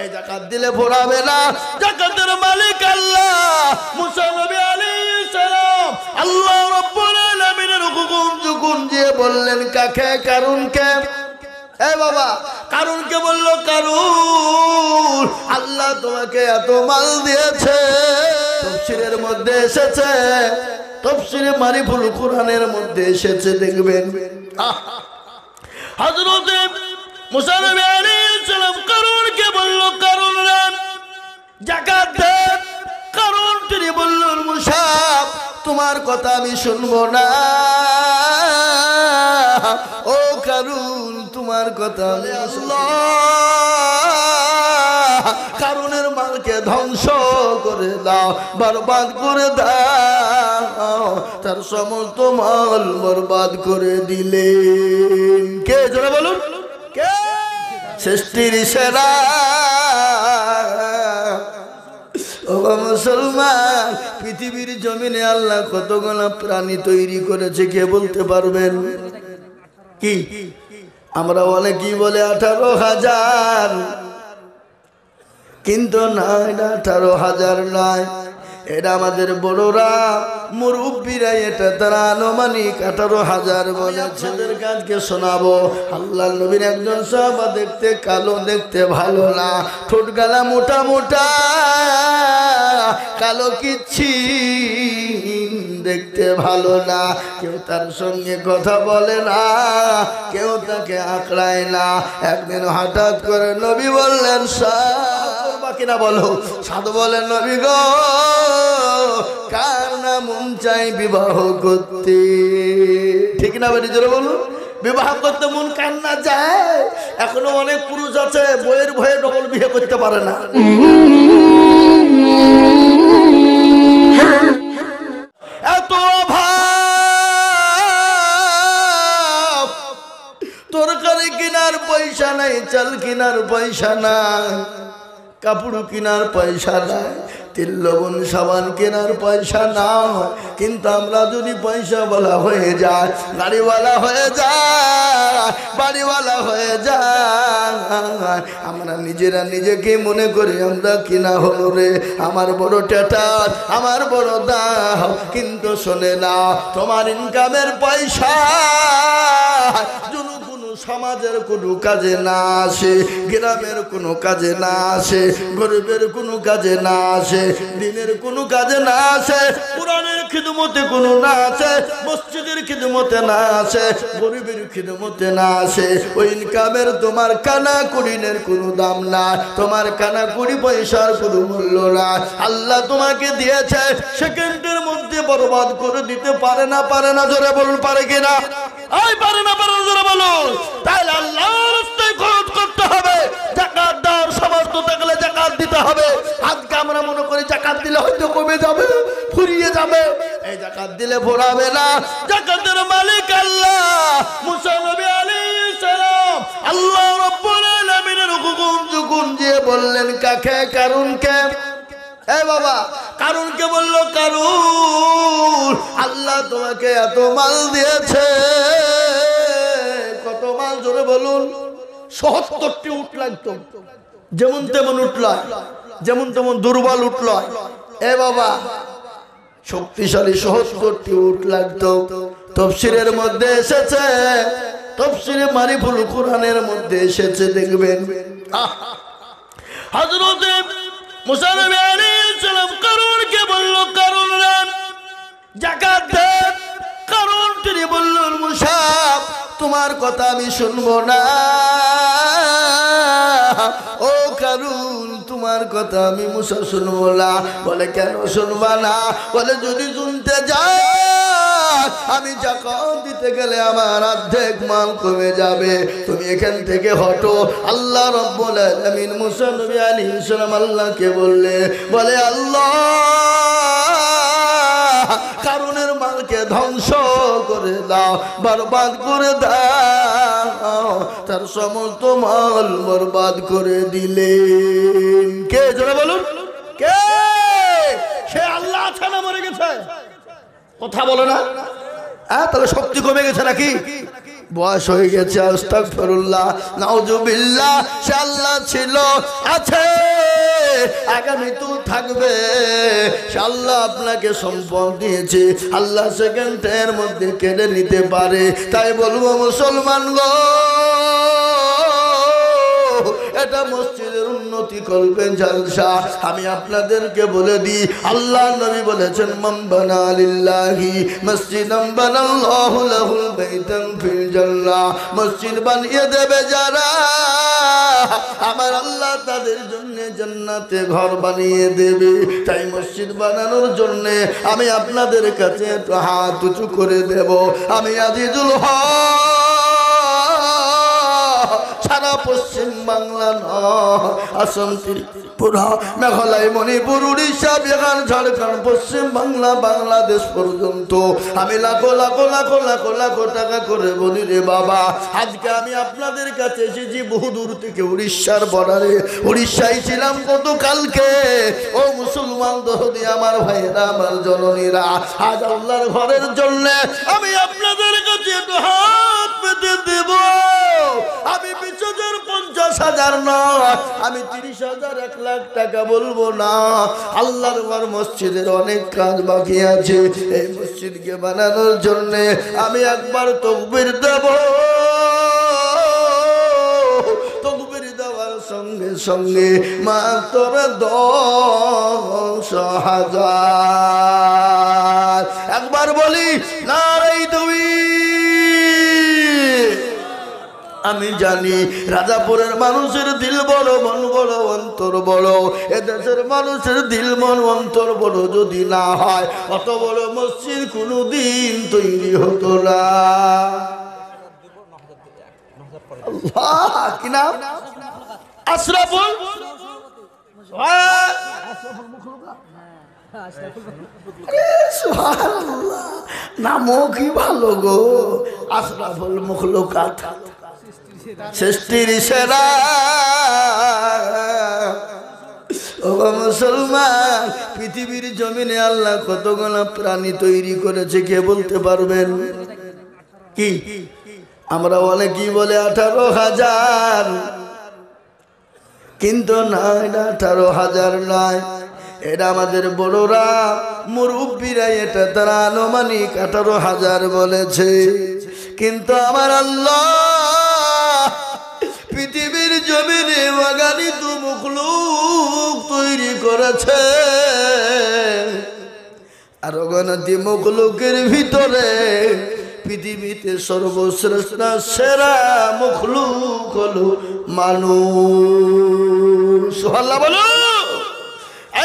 এই জাকাত দিলে ভরাবে না। জাকাতের মালিক আল্লাহ। মুসা নবী আলাইহিস সালাম আল্লাহ রাব্বুল আলামিনের হুকুম যখন দিয়ে বললেন কাকে? কারুনকে। এ বাবা, কারুনকে বলল, কারুন আল্লাহ তোমাকে এত মাল দিয়েছে। তাফসীরের মধ্যে এসেছে, তাফসীরে মারিফুল কোরআনের মধ্যে এসেছে, দেখবেন হযরত মুসা নবী আলাইহিস সালাম কারুনকে বলল, কারুন রে যাকাত দে। কারুন তিনি বললেন, মুসা তোমার কথা আমি শুনবো না। ও কারুন তোমার কথা আমি আল্লাহ কারুনের মালকে ধ্বংস করে দাও, বরবাদ করে দাও। তার সমস্ত মাল বরবাদ করে দিলেন। কে জোরে বলুন, কে? সৃষ্টির সেরা। ও মুসলমান, পৃথিবীর জমিনে আল্লাহ কতগুলো প্রাণী তৈরি করেছে কে বলতে পারবেন? কি আমরা অনেকেই বলে 18,000, কিন্তু না, এটা 18,000 নয়। এটা আমাদের বড়রা মুরব্বীরা এটা তারা আনুমানিক 18,000 বলেছে। কাজকে শোনাবো। আল্লাহ নবীর একজন সাহাবা দেখতে কালো, দেখতে ভালো না, ঠোঁট গালা মোটা মোটা, কালো কিচ্ছি, দেখতে ভালো না। কেউ তার সঙ্গে কথা বলে না, কেউ তাকে আঁকড়ায় না। একদিন হঠাৎ করে নবী বললেন, কিনা বলো, সাধু বলেন, নবী গো কার না মন চাই বিবাহ করতে? ঠিক না বেটি জোরে বলুন, বিবাহ করতে মন কার না যায়? এখনো অনেক পুরুষ আছে বইয়ের ভয়ে ডবল বিয়ে করতে পারে না। এত অভাব, তরকারি কেনার পয়সা নাই, চাল কেনার পয়সা নাই, কাপড় কেনার পয়সা নাই, তেল লবণ সাবান কেনার পয়সা না। কিন্তু আমরা যদি পয়সা বলা হয়ে যায়, গাড়িওয়ালা হয়ে যায়, বাড়িওয়ালা হয়ে যায়, আমরা নিজেরা নিজেকে মনে করি আমরা কিনা হলো রে, আমার বড় টেটার, আমার বড় দাম। কিন্তু শোনে না, তোমার ইনকামের পয়সা সমাজের কোনো কাজে না আসে, গ্রামের কোনো কাজে না আসে, গরিবের কোনো কাজে না আসে, দিনের কোনো কাজে না আসে, কোরআনের খিদমতে কোনো না আসে, মসজিদের খিদমতে না আসে, গরিবের খিদমতে না আসে। ওই ইনকামের তোমার কানা কুড়িনের কোনো দাম না, তোমার কানা কুড়ি পয়সার কোনো মূল্য না। আল্লাহ তোমাকে দিয়েছে, সেকেন্ডের মধ্যে বরবাদ করে দিতে পারে না। পারে না জোরে বলুন, পারে কিনা? এই পারে না, পারে জোরে বলুন। তাহলে আল্লাহর রাস্তায় খরচ করতে হবে। যাকাত দেওয়ার সামর্থ্য থাকলে যাকাত দিতে হবে। আজকে আমরা মনে করি যাকাত দিলে হয়তো কমে যাবে, ফুরিয়ে যাবে। এই যাকাত দিলে ভরাবে না। যাকাতের মালিক আল্লাহ। মুসা নবী আলাইহিস সালাম আল্লাহ রাব্বুল আলামিনের হুকুম যখন দিয়ে বললেন কাকে? কারুনকে। এ বাবা, কারুনকে বলল, কারুন আল্লাহ তোমাকে এত মাল দিয়েছে। কত মাল জোরে বলুন? ৭৭টি উট লাগতো, যেমন তেমন উঠল, যেমন তেমন দুর্বল উঠল। এ বাবা, শক্তিশালী ৭৭টি উট লাগতো। তাফসীরের মধ্যে এসেছে, তাফসীরে মারিফুল কোরআনের মধ্যে এসেছে, দেখবেন হযরত মুসা নবী আলাইহিস সালাম কারুনকে বলল, কারুন রে যাকাত দে। কারুন তিনি বললেন, মুসা তোমার কথা আমি শুনবো না। ও কারুন তোমার কথা আমি মুসা শুনবো না। বলে কেন শুনবা না? বলে যদি শুনতে যাই আমি যাকাত দিতে গেলে আমার অর্ধেক মাল কমে যাবে, তুমি এখান থেকে হটো। আল্লাহ রাব্বুল আলামিন মুসা নবী আলাইহিস সালাম আল্লাহকে বলে আল্লাহ কারুনের মালকে ধ্বংস করে দাও, বরবাদ করে দাও। তার সমস্ত মাল বরবাদ করে দিলেন। কে জোরে বলুন, কে? সে আল্লাহ আছে না মরে গেছে? কথা বলে না। তাহলে শক্তি কমে গেছে নাকি? বয়স হয়ে গেছে, আস্তাগফিরুল্লাহ নাউজুবিল্লাহ। সে আল্লাহ ছিল, আছে, আগামী তো থাকবে। সে আল্লাহ আপনাকে সম্পদ দিয়েছে, আল্লাহ সেকেন্ডের মধ্যে কেড়ে নিতে পারে। তাই বলবো মুসলমান গো, এটা মসজিদের উন্নতি করবেন জলসা। আমি আপনাদেরকে বলে দিই, আল্লাহ নবী বলেছেন, মান বানা লিল্লাহি মসজিদান বানাল্লাহু লাহুল বাইতান ফিল জান্নাহ। মসজিদ বানিয়ে দেবে যারা, আমার আল্লাহ তাদের জন্য জান্নাতে ঘর বানিয়ে দেবে। তাই মসজিদ বানানোর জন্য আমি আপনাদের কাছে একটু হাত উঁচু করে দেব। আমি আজিজুল হক সারা পশ্চিম বাংলা নয়, আসাম, ত্রিপুরা, মেঘালয়, মণিপুর, উড়িষ্যা, বিহার, ঝাড়খণ্ড, পশ্চিম বাংলা, বাংলাদেশ পর্যন্ত আমি লাখো লাখো লাখো লাখো লাখো টাকা করে বলি রে বাবা, আজকে আমি আপনাদের কাছে এসেছি বহু দূর থেকে, উড়িষ্যার বর্ডারে। উড়িষ্যায় ছিলাম গতকালকে। ও মুসলমান দহদি আমার ভাইয়েরা, আমার জননীরা, আজ আল্লাহর ঘরের জন্য আমি আপনাদের কাছে একটু হাত পেতে দেব। আমি 20,000-50,000 নয়, আমি 30,000 1 লাখ টাকা বলবো না। আল্লাহর ঘর মসজিদের অনেক কাজ বাকি আছে। এই মসজিদকে বানানোর জন্য আমি একবার তাকবীর দেব। তাকবীর দেওয়ার সঙ্গে সঙ্গে মাত্র 10,000। একবার বলি নারাই তাকবীর। আমি জানি রাজাপুরের মানুষের দিল বড়, মন বড়, অন্তর বড়। এদেশের মানুষের দিল, মন, অন্তর বড় যদি না হয়, অত বড় মসজিদ কোনোদিন তৈরি হতো না। আল্লাহ, কি নাম? আশরাফুল নামও কি ভালো গো, আশরাফুল মখলুকাত, সৃষ্টির সেরা। ও মুসলমান, পৃথিবীর জমিনে আল্লাহ কতগুলো প্রাণী তৈরি করেছে কে বলতে পারবেন? কি আমরা অনেকেই বলে 18,000, কিন্তু না, এটা 18,000 নয়। এটা আমাদের বড়রা, মুরব্বীরা, এটা তারা আনুমানিক 18,000 বলেছে। কিন্তু আমার আল্লাহ পৃথিবীর জমিনে অগণিত মখলুক তৈরি করেছে। আর অগণিত মখলুকের ভিতরে পৃথিবীতে সর্বশ্রেষ্ঠ সেরা মখলুক হলো মানুষ। সুবহানাল্লাহ বলো।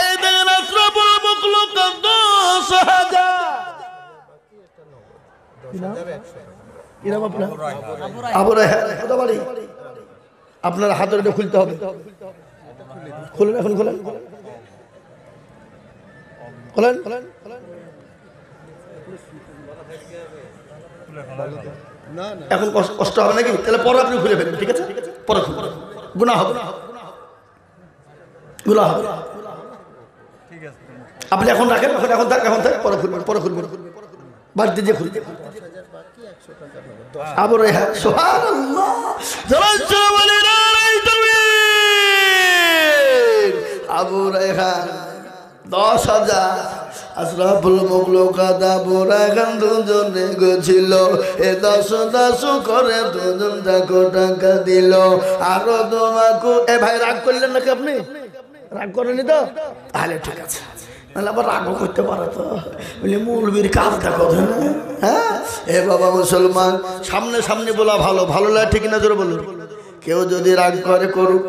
এই দেখেন আশরাফুল মখলুক 10,000। আপনার হাতের এটা খুলতে হবে, খুলেন, এখন খোলেন, খোলেন, এখন কষ্ট হবে নাকি? তাহলে পরে আপনি খুলে ফেলেন, ঠিক আছে? পরে খুলবেন, গুনাহ হবে, গুনাহ হবে। আপনি এখন রাখেন, এখন থাক, পরে খুলবেন, পরে খুলবেন, বাড়িতে যে খুলবে। আবু রায়হান, সুবহানাল্লাহ, আবু রায়হান 10,000। আশরাফুল মখলুকাত আবু রায়হান দুজনে গেছিল। এ 10 করে দুজন টাকা দিল। আরো তোমাকে এ ভাই রাগ করলেন নাকি? আপনি রাগ করেনি তো? তাহলে ঠিক আছে, নাহলে আবার রাগও করতে পারো তো। বলি মৌলবীর কাজ দেখো, হ্যাঁ? এ বাবা মুসলমান, সামনে সামনে বলা ভালো, ভালো লাগে, ঠিক না? জোরে বলুন। কেউ যদি রাগ করে করুক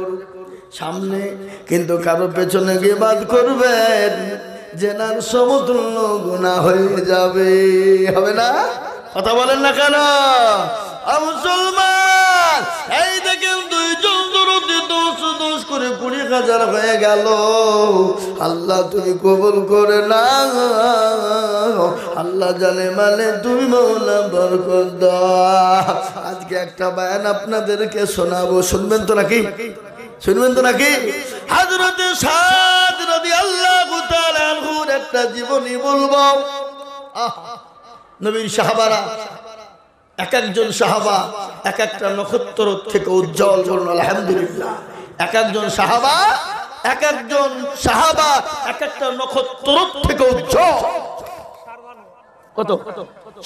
সামনে, কিন্তু কারো পেছনে গিয়ে বাদ করবেন, জেনার সমতুল্য গুনাহ হয়ে যাবে। হবে না? কথা বলেন না কেন? মুসলমান, এই দেখেন দুইজন দরুদে 10 করে 20,000 হয়ে গেল। আল্লাহ তুমি কবুল করে না, আল্লাহ জানে মানে তুমি মওলা বরকত দাও। আজকে একটা বয়ান আপনাদেরকে শোনাবো, শুনবেন তো নাকি? শুনবেন তো নাকি? হযরতে সাদ রাদিয়াল্লাহু তাআলা আনহুর একটা জীবনী বলবো। নবীর সাহাবারা এক একজন সাহাবা এক একটা নক্ষত্র থেকে উজ্জ্বল, বলুন আলহামদুলিল্লাহ। এক একজন সাহাবা এক একটা নক্ষত্র থেকে উজ্জ্বল। কত?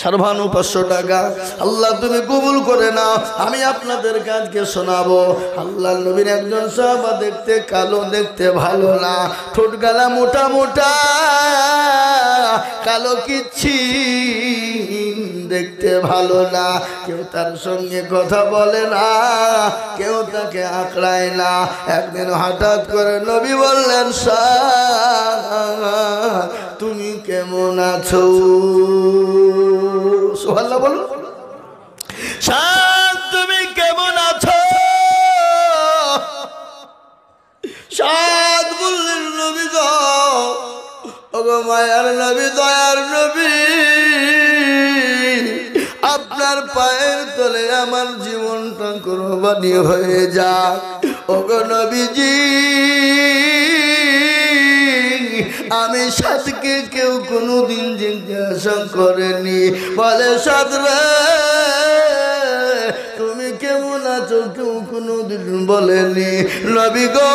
৫৫০ টাকা। আল্লাহ তুমি কবুল করে নাও। আমি আপনাদের কাজকে শোনাবো। আল্লাহ নবীর একজন সাহাবা দেখতে কালো, দেখতে ভালো না, ঠোঁট গালা মোটা মোটা, কালো কিচ্ছি, দেখতে ভালো না। কেউ তার সঙ্গে কথা বলে না, কেউ তাকে আঁকড়ায় না। একদিন হঠাৎ করে নবী বললেন, তুমি কেমন আছো? সুবহানাল্লাহ বলো। তুমি কেমন আছো? সাদ বললেন, নবী গো, ওগো মায়ার নবী, দয়ার নবী, আপনার পায়ের তলে আমার জীবনটা কুরবানি হয়ে যাক। ওগো নবীজি, আমি সাদকে কেউ কোনোদিন জিজ্ঞাসা করেনি। বলে, সাদ রে, তুমি কেমন আছো? কেউ কোনোদিন বলেনি। নবী গো,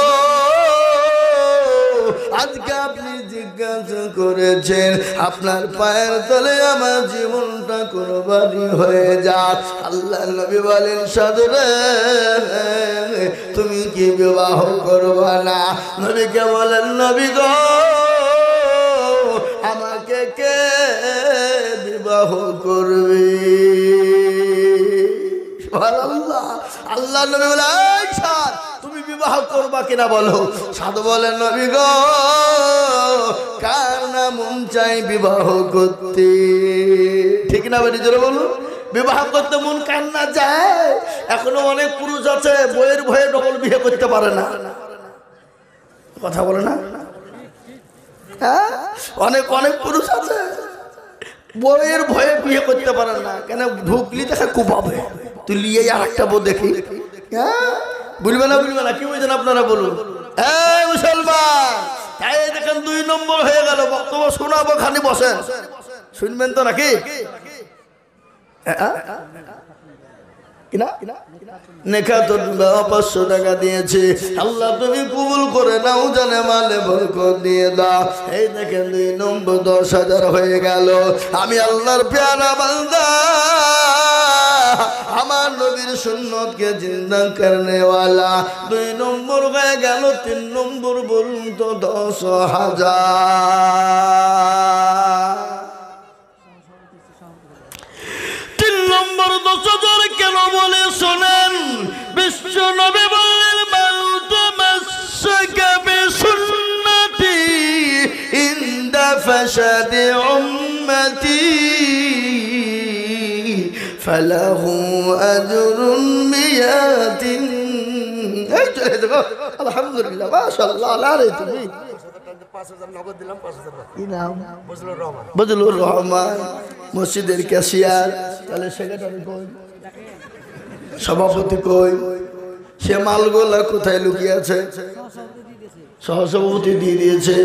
আজকে আপনি জিজ্ঞাসা করেছেন, আপনার পায়ের তলে আমার জীবনটা কুরবানি হয়ে যাক। আল্লাহ নবী বলেন, সাদ রে, তুমি কি বিবাহ করবা না? নবীকে বলেন, নবী গো, আমাকে কে বিবাহ করবে? সুবহানাল্লাহ। আল্লাহ নবী বলে, সাদ তুমি বিবাহ করবা কিনা বলো। সাদ বলেন, নবী গো, কার না মন চাই বিবাহ করতে? ঠিক না বেটি, জোরে বলো। বিবাহ করতে মন কার না যায়? এখনো অনেক পুরুষ আছে বইয়ের ভয়ে ডবল বিয়ে করতে পারে না। কথা বলে না? হ্যাঁ, অনেক অনেক পুরুষ আছে বইয়ের ভয়ে বিয়ে করতে পারে না। কেন? ঢুকলি তাকে কুপাবে, তুই লিয়ে আর একটা বউ দেখি। হ্যাঁ, বুঝবে না, বুঝবে না, কি বুঝছেন আপনারা বলুন। এই মুসলমান, এই দেখেন 2 নম্বর হয়ে গেল। বক্তব্য শোনাবো, খালি বসেন, শুনবেন তো নাকি? নেখা তো 500 টাকা দিয়েছে। আল্লাহ তুমি কবুল করে নাও, জানে মালে বরকত দিয়ে দাও। এই দেখেন 2 নম্বর 10,000 হয়ে গেল। আমি আল্লাহর প্যারা বান্দা, আমার নবীর সুন্নতকে জিন্দা করনে वाला। 2 নম্বর হয়ে গেল। 3 নম্বর বলুন তো 10,000। 3 নম্বর 10,000 কেন বলে শোনেন। বিশ্ব নবী বললেন, মাউতামাসসাকা বিসুন্নতি ইনদা ফাসাদি উম্মতি ফালাহু আজরুন মিয়াতিন। এই চলে দেখো, আলহামদুলিল্লাহ, মাশাআল্লাহ। আরে তুমি 5,000 নগদ দিলাম, 5,000 কি নাম? বজলুর রহমান, মসজিদের ক্যাশিয়ার। তাহলে সেক্রেটারি কই? সভাপতি কই? সে মালগোলা কোথায় লুকিয়ে আছে? সহসভাপতি দিয়ে দিয়েছে।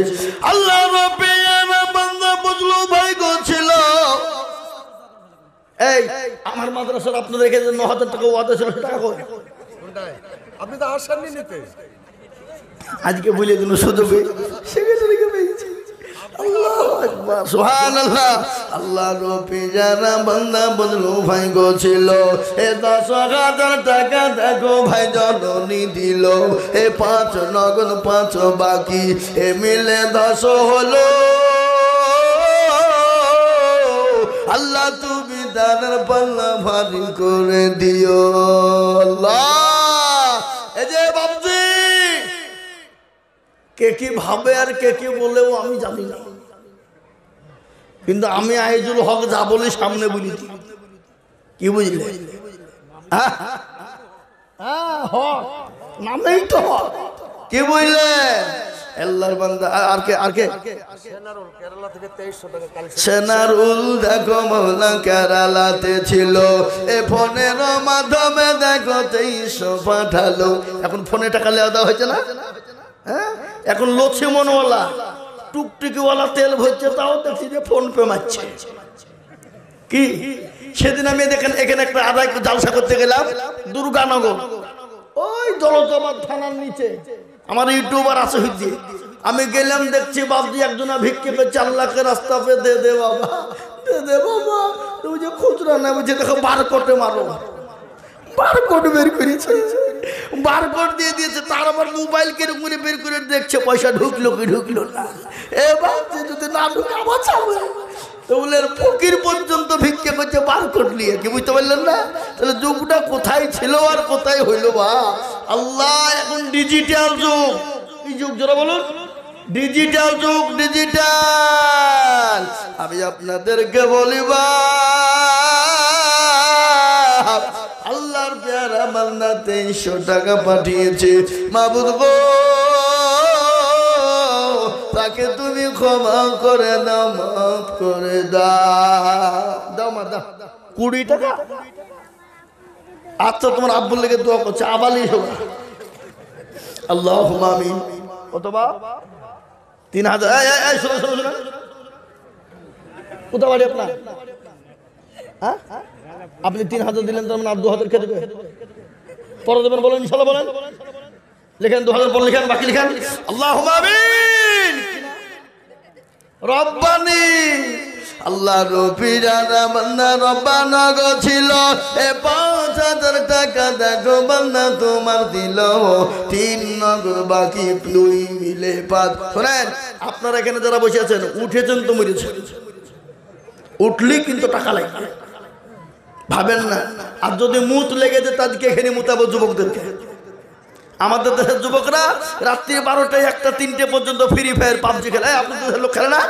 আল্লাহ রাব্বি আমার বান্দা বজলু ভাই গো ছিল। এই আমার মাদ্রাসার আপনাদের কাছে 9,000 টাকা ওয়াদা ছিল, টাকা কই? আপনি তো আসেননি নিতে। আজকে বলে দিন সুযোগে সেক্রেটারিকে পেয়েছি। আল্লাহু আকবার, সুবহানাল্লাহ। আল্লাহ রব্বি যারা বান্দা বজলু ভাই গো ছিল। এ 10,000 টাকা দেখো ভাই জননী দিল। এ 5 নগদ 5 বাকি, এ মিলে 10 হলো। আল্লাহ তুমি দানের পাল্লা ভারী করে দিও। আল্লাহ, এই যে বাবজি, কে কি ভাবে আর কে কি বলেও আমি জানি না, কিন্তু আমি আইজুল হক যা বলি সামনে বলি। কি বুঝলে? হক নামেই তো হক। কি বুঝলে? আল্লাহর বান্দা। আর কে? আর কে? সেনারুল কেরালা থেকে 2300 টাকা কালেকশন। সেনারুল দেখো মওলা কেরালাতে ছিল। এ ফোনের মাধ্যমে দেখো 2300 পাঠালো। এখন ফোনে টাকা লেওয়া দেওয়া হয়েছে না? হ্যাঁ, এখন লক্ষ্মণওয়ালা টুকটুকিওয়ালা তেল ভরছে, তাও দেখছি যে ফোন পে মারছে। কি সেদিন আমি দেখেন এখানে একটা আদায় জালসা করতে গেলাম দুর্গানগর, ওই দৌলতাবাদ থানার নিচে। আমার ইউটিউবার আছে হুজ্জি, আমি গেলাম দেখছি বাবজি একজনা ভিক্ষে পেয়ে 4 লাখের রাস্তা পে দে দে বাবা, দে দে বাবা। তুমি যে খুচরা না বুঝে দেখো বারকোডে মারো, বারকোড বের করেছে, বারকোড দিয়ে দিয়েছে। তার আবার মোবাইল কিরকম করে বের করে দেখছে পয়সা ঢুকলো কি ঢুকলো না। এ বাবজি যদি না ঢুকে আবার চাবে তোলের ফকির পর্যন্ত ভিক্ষে করছে বারকোড নিয়ে, কি বুঝতে পারলেন না? তাহলে যুগটা কোথায় ছিল আর কোথায় হইলো বা আল্লাহ। এখন ডিজিটাল যুগ, কি যুগ যারা বলুন, ডিজিটাল যুগ, ডিজিটাল। আমি আপনাদেরকে বলিবা আল্লাহর পেয়ারা বান্দা 2300 টাকা পাঠিয়েছে। মাবুদ গো তাকে তুমি ক্ষমা করে দাও, মাফ করে দাও, দাও মা দাও। 20 টাকা। আচ্ছা তোমার আব্বুর লেগে দোয়া করছে, আবালি হোক আল্লাহুম্মা আমিন। অথবা 3000। এই শোনো শোনো শোনো, কোথা বাড়ি আপনার? হ্যাঁ আপনি 3000 দিলেন তার মানে আর 2000 খেয়ে দেবে, পরে দেবেন বলেন ইনশাআল্লাহ। বলেন লিখেন 2000 পরে লিখেন, বাকি লিখেন আল্লাহুম্মা আমিন। রব্বানি আল্লাহ রবিরা বান্দা রব্বানা গো ছিল এ 5000 টাকা দেখো বান্দা তোমার দিল 3 নগদ বাকি 2 মিলে 5। শুনেন আপনারা এখানে যারা বসে আছেন উঠেছেন তো মরেছেন, উঠলি কিন্তু টাকা লাগবে, ভাবেন না। আর যদি মুত লেগে যায় তাদেরকে এখানে মুতাবো যুবকদেরকে। আমাদের দেশের যুবকরা রাত্রি 12টা 1টা 3টে পর্যন্ত ফ্রি ফায়ার পাবজি খেলে। আপনাদের দেশের লোক খেলে না?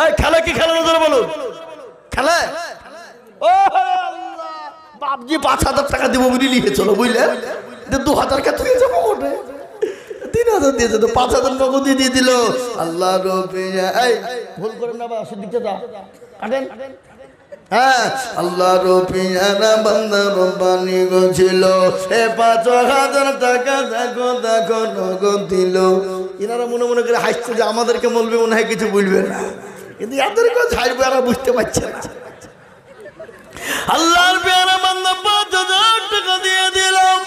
এই খেলে কি খেলে না বলুন, খেলে? ও আল্লাহ, পাবজি 5000 টাকা দিব বলে নিয়ে চলো, বুঝলেন? 2000 কে তুই যাবো ওঠে 3000 দিয়েছে তো 5000 নগদ দিয়ে দিল। আল্লাহ রবিরা এই ভুল করেন না, সিদ্দিকটা যা কাটেন। হ্যাঁ আল্লাহ রবিরা বান্দা রব্বানি গো ছিল এ 5000 টাকা দেখো দেখো নগদ দিল। এনারা মনে মনে করে হাসছে যে আমাদেরকে বলবে মনে হয় কিছু বলবে না, কিন্তু এদেরকে ছাড়বে এরা বুঝতে পারছে না। আল্লাহর পেয়ারা বান্দা 5000 টাকা দিয়ে দিলাম।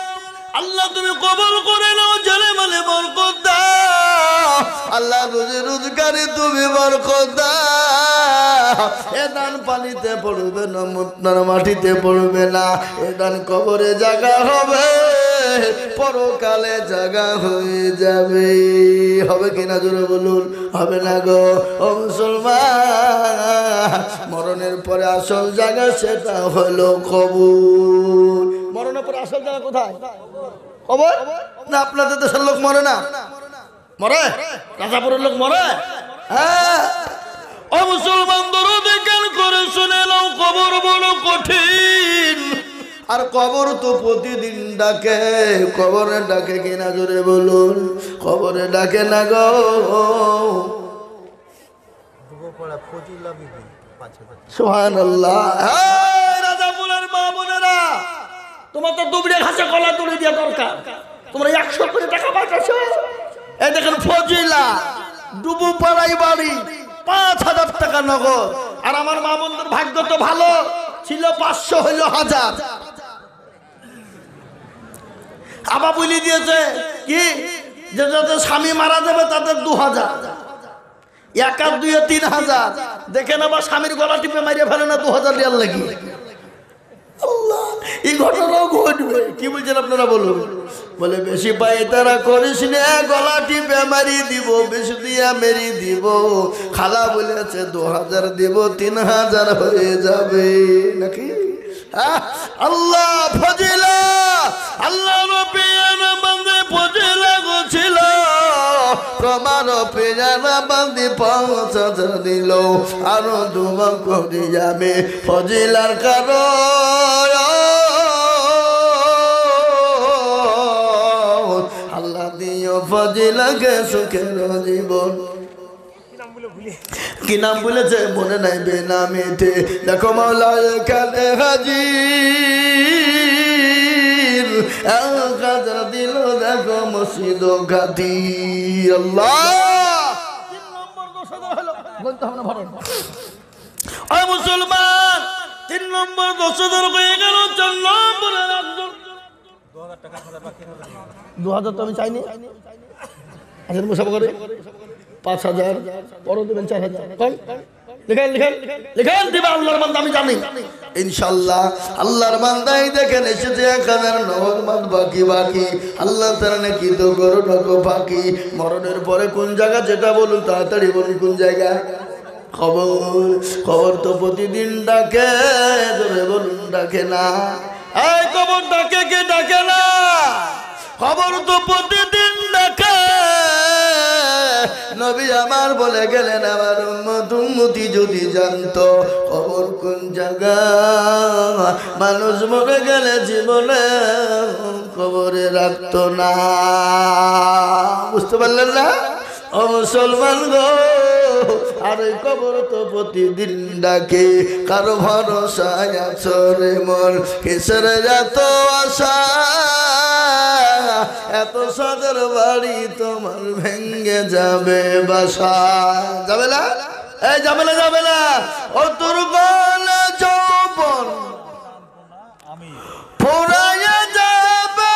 আল্লাহ তুমি কবুল করে নাও, জেলে মালে বরকত দাও। আল্লাহ রোজে রোজগারে তুমি বরকত দাও। এ দান পানিতে পড়বে না, মুতনার মাটিতে পড়বে না, এ দান কবরে জায়গা হবে, পরকালে জায়গা হয়ে যাবে। হবে কিনা জোরে বলুন? হবে না গো ও মুসলমান। মরণের পরে আসল জায়গা সেটা হলো কবর। মরণের পরে আসল জায়গা কোথায়? কবর না? আপনাদের দেশের লোক মরে না? মরে? রাজাপুরের লোক মরে? হ্যাঁ। ও মুসলমান দরুদ জ্ঞান করে শুনে নাও, কবর বড় কঠিন। আর কবর তো প্রতিদিন ডাকে, কবরে ডাকে কিনা জোরে বলুন? কবরে ডাকে না গো। সুবহানাল্লাহ। রাজাপুরের মা বোনেরা, তোমার তো দুবড়ে ঘাসে কলা তুলে দেওয়া দরকার। তোমরা 100 কোটি টাকা পাঠাচ্ছো। এই দেখেন ফজিলা ডুবু পাড়াই বাড়ি 5000 টাকা নগদ। আর আমার মা বোনদের ভাগ্য তো ভালো ছিল, 500 হইল 1000। আবার বলি দিয়েছে কি যে যাদের স্বামী মারা যাবে তাদের 2000, 1 আর 2 3000। দেখেন আবার স্বামীর গলা টিপে মারিয়ে ফেলে না 2000 রিয়াল লাগি। আল্লাহ, এই ঘটনাও ঘটবে। কি বলছেন আপনারা বলুন? বলে বেশি পাই তারা করিস না, গলা টিপে মারি দিব, বেশি দিয়া মেরি দিব। খালা বলেছে 2000 দিব, 3000 হয়ে যাবে নাকি? আল্লাহ ফজিলা, আল্লাহ রবিয়ানা বান্দে ফজিলা গোছিল, তোমার পেয়ারা বান্দি 5000 দিল। আরো দোয়া করে যাবে ফজিলার কারণ। আল্লাহ দিও ফজিলাকে সুখের জীবন। কি নাম বলেছে মনে নাই, বেনামিতে দেখো মাওলা এখানে হাজির। 1000 দিল দেখো মসজিদ ঘাটি। আল্লাহ 3 নম্বর 10,000 হলো। বলতে হবে না ভালো। ও মুসলমান 3 নম্বর 10,000 হয়ে গেল। 4 নম্বরের একজন 2000 তো আমি চাইনি। আচ্ছা মুসাফা করে 5,000 বড় দেবেন 4,000 কম লিখেন লিখেন লিখেন দিবা আল্লাহর বান্দা আমি জানি ইনশাআল্লাহ। আল্লাহর বান্দাই দেখেন এসেছে 1000 নগদ বাকি বাকি। আল্লাহ তাআলা নাকি তো গরু ডাকো বাকি। মরণের পরে কোন জায়গা যেটা বলুন তাড়াতাড়ি বলুন কোন জায়গা। খবর খবর তো প্রতিদিন ডাকে, জোরে বলুন ডাকে না। এই খবর ডাকে কে ডাকে না? খবর তো প্রতিদিন ডাকে। নবী আমার বলে গেলেন আমার উম্মত উম্মতি যদি জানতো খবর কোন জায়গা। মানুষ মরে গেলে জীবনে খবরে রাখতো না। বুঝতে পারলেন না ও মুসলমান গো? আর এই কবর তো প্রতিদিন ডাকে। কারো ভরসায় আছো রে মন, কিসের এত আশা? এত সাদের বাড়ি তোমার ভেঙ্গে যাবে বাসা। যাবে না? এই যাবে না যাবে না। ও তোর গলা যৌবন ফুরাইয়া যাবে,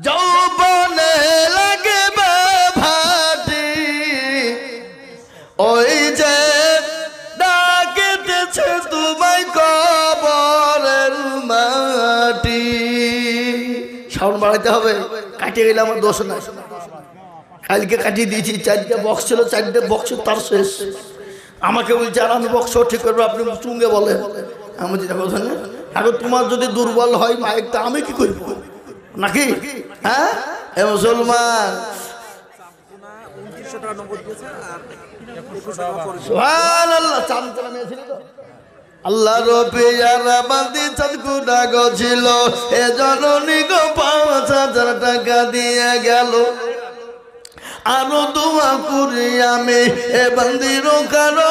যৌবনে লাগবে ভাটি। ওই যে ডাকিতেছে তোমায় কবরের মাটি। সাউন্ড বাড়াইতে হবে। কাটিয়ে গেলে আমার দোষ নাই। কালকে কাটিয়ে দিয়েছি, 4টা বক্স ছিল, 4টে বক্স তার শেষ। আমাকে বলছে আর আমি বক্স ঠিক করবো, আপনি চুঙ্গে বলেন। আমি যেটা কথা না, এখন তোমার যদি দুর্বল হয় মাইকটা আমি কি করবো নাকি? হ্যাঁ এ মুসলমান সুবহানাল্লাহ। চাঁদকুনা মেয়ে ছিল তো আল্লাহ রবিয়ারা বান্দি চাঁদকুনা গছিল। এ জননী গো 5,000 টাকা দিয়ে গেল। আরো দোয়া করি আমি এ বান্দির কারণ।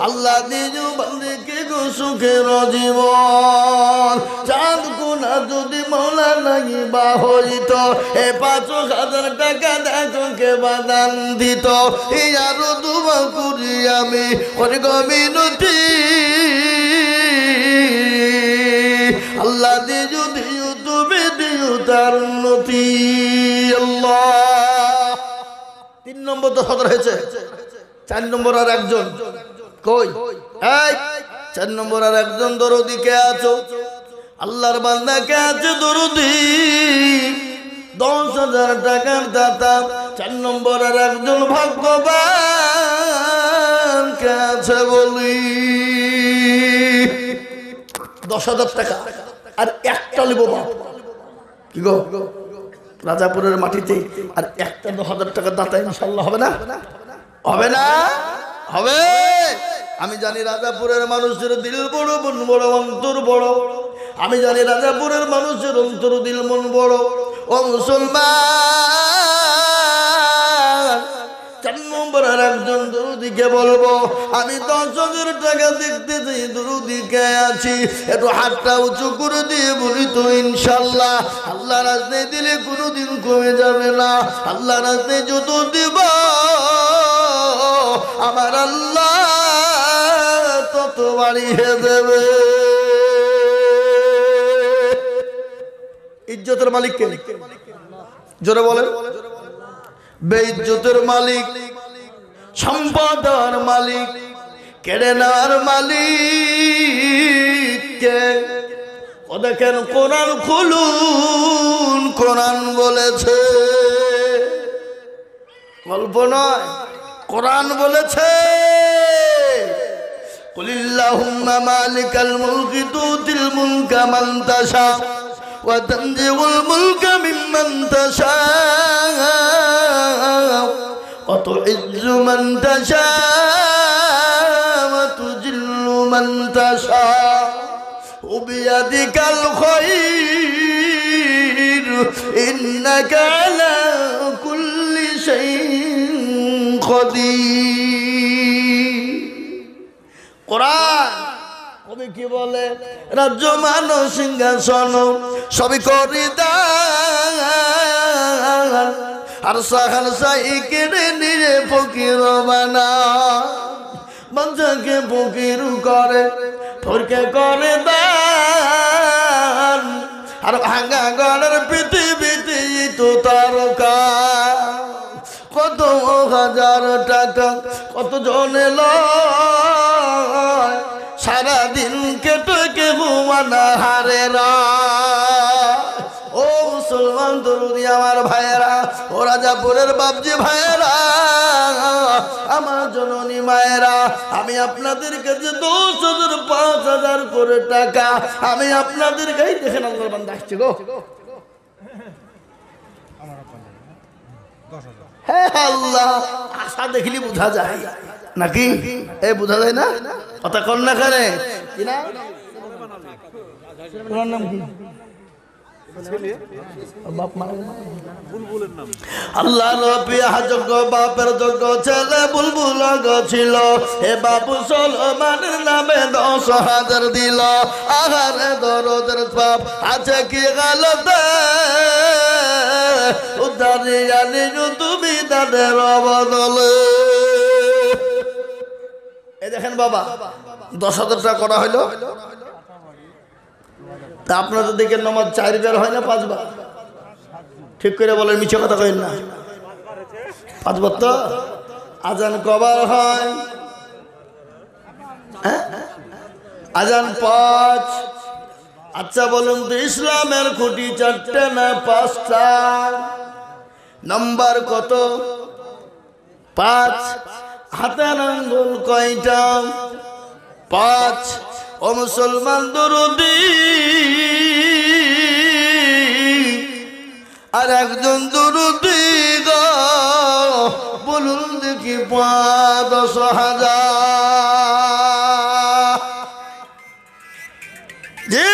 আল্লাহ দিজু বান্দিকে গো সুখের জীবন। চাঁদকুনা যদি মৌলা নাহি বা হইত, এ 5,000 টাকা দেখে বাদান দিত। এই আরো দোয়া করি আমি ওরে গো মিনতি। আল্লাহ দিজু দিও তুমি দিও তার উন্নতি। আল্লাহ 3 নম্বর 10,000 হয়েছে। 4 নম্বর আর একজন কই? এই 4 নম্বর আর একজন দরদি কে আছো? আল্লাহর বান্দা কে আছে দরদি? 10,000 টাকার দাতা। 4 নম্বর আর একজন ভাগ্যবান কে আছে বলি? 10,000 টাকা আর একটা লিব বাপ। কি গো রাজাপুরের মাটিতে আর একটা 10,000 টাকা দাতা ইনশাআল্লাহ হবে না? হবে না? হবে। আমি জানি রাজাপুরের মানুষের দিল বড়, মন বড়, অন্তর বড়। আমি জানি রাজাপুরের মানুষের অন্তর দিল মন বড়। ও মুসলমান 4 নম্বর আর একজন দরুদিকে বলবো আমি 10,000 টাকা দেখতে চাই। দরুদিকে আছি, একটু হাতটা উঁচু করে দিয়ে বলি তো ইনশাল্লাহ। আল্লাহ রাস্তায় দিলে কোনোদিন কমে যাবে না। আল্লাহ রাস্তায় যত দিব আমার আল্লাহ তত বাড়িয়ে দেবে। ইজ্জতের মালিক কে? জোরে বলেন। বেইজ্জতের মালিক, সম্পদের মালিক, কেড়ে নেওয়ার মালিক কে? ও দেখেন কোরআন খুলুন, কোরআন বলেছে, গল্প নয়, কোরআন বলেছে কুলিল্লাহুম্মা মালিকাল মুলকি তুতিল মুলকা মান তাশা ওয়া তানজিউল মুলকা মিম্মান তাশা ওয়া তুইজ্জু মান তাশা ওয়া তুজিল্লু মান তাশা ওয়া বিয়াদিকাল খায়র ইন্নাকা আলা কুল্লি শাইইন কাদির। কোরআন কবি কি বলে? রাজ্য মান সিংহাসন সবই করি দান, আর সাহার সাই কেড়ে নিয়ে ফকির বানা। বাচ্চাকে ফকির করে ফরকে করে দান আর ভাঙা গড়ের পৃথিবীতে তো তারকা কত হাজার টাকা কত জনে লয় সারাদিন কেটে কে ঘুমানা হারে রা ও মুসলমান দরুদি আমার ভাইয়েরা ও রাজাপুরের বাপজি ভাইয়েরা আমার জননী মায়েরা আমি আপনাদের কাছে 10,000 5,000 করে টাকা আমি আপনাদের গাই দেখেন আল্লাহর বান্দা আসছে গো হ্যাঁ আল্লাহ আশা দেখলি বোঝা যায় নাকি এই বোঝা যায় না কথা কন না কানে কি না তোমার নাম কি আল্লাহ নবী যোগ্য বাপের যোগ্য ছেলে বুলবুল ছিল হে বাবু সলমানের নামে 10,000 দিল আহারে দরদের পাপ আছে কি গালতে উদ্ধারে আনি তুমি তাদের বদলে এই দেখেন বাবা 10,000 টাকা করা হইলো তা আপনাদের দিকে নামাজ 4 বার হয় না 5 বার ঠিক করে বলেন মিছে কথা কইেন না 5 বার তো আজান কবার হয় আজান 5 আচ্ছা বলুন তো ইসলামের খুঁটি 4টে না 5টা নাম্বার কত 5 হাতের আঙ্গুল কয়টা 5 ও মুসলমান দরুদি আর একজন দরুদি গো বলুন দেখি 10,000 জি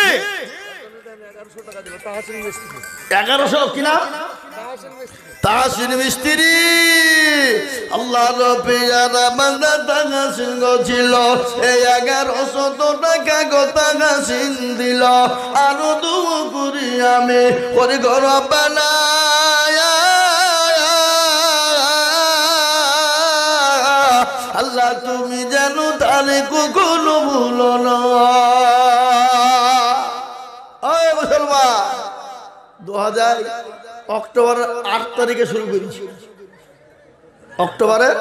1100 কিনা তাহসিন মিস্ত্রি আল্লাহ রবিয়ারা বান্দা তাহসিন ছিল এই 1100 টাকা গো তাহসিন দিল আরো দুঃ করি আমি করে ঘর বানায় আল্লাহ তুমি জানো তারে কখনো ভুলো না ওই মুসলমান 2000 অক্টোবরের 8 তারিখে শুরু করেছি অক্টোবরের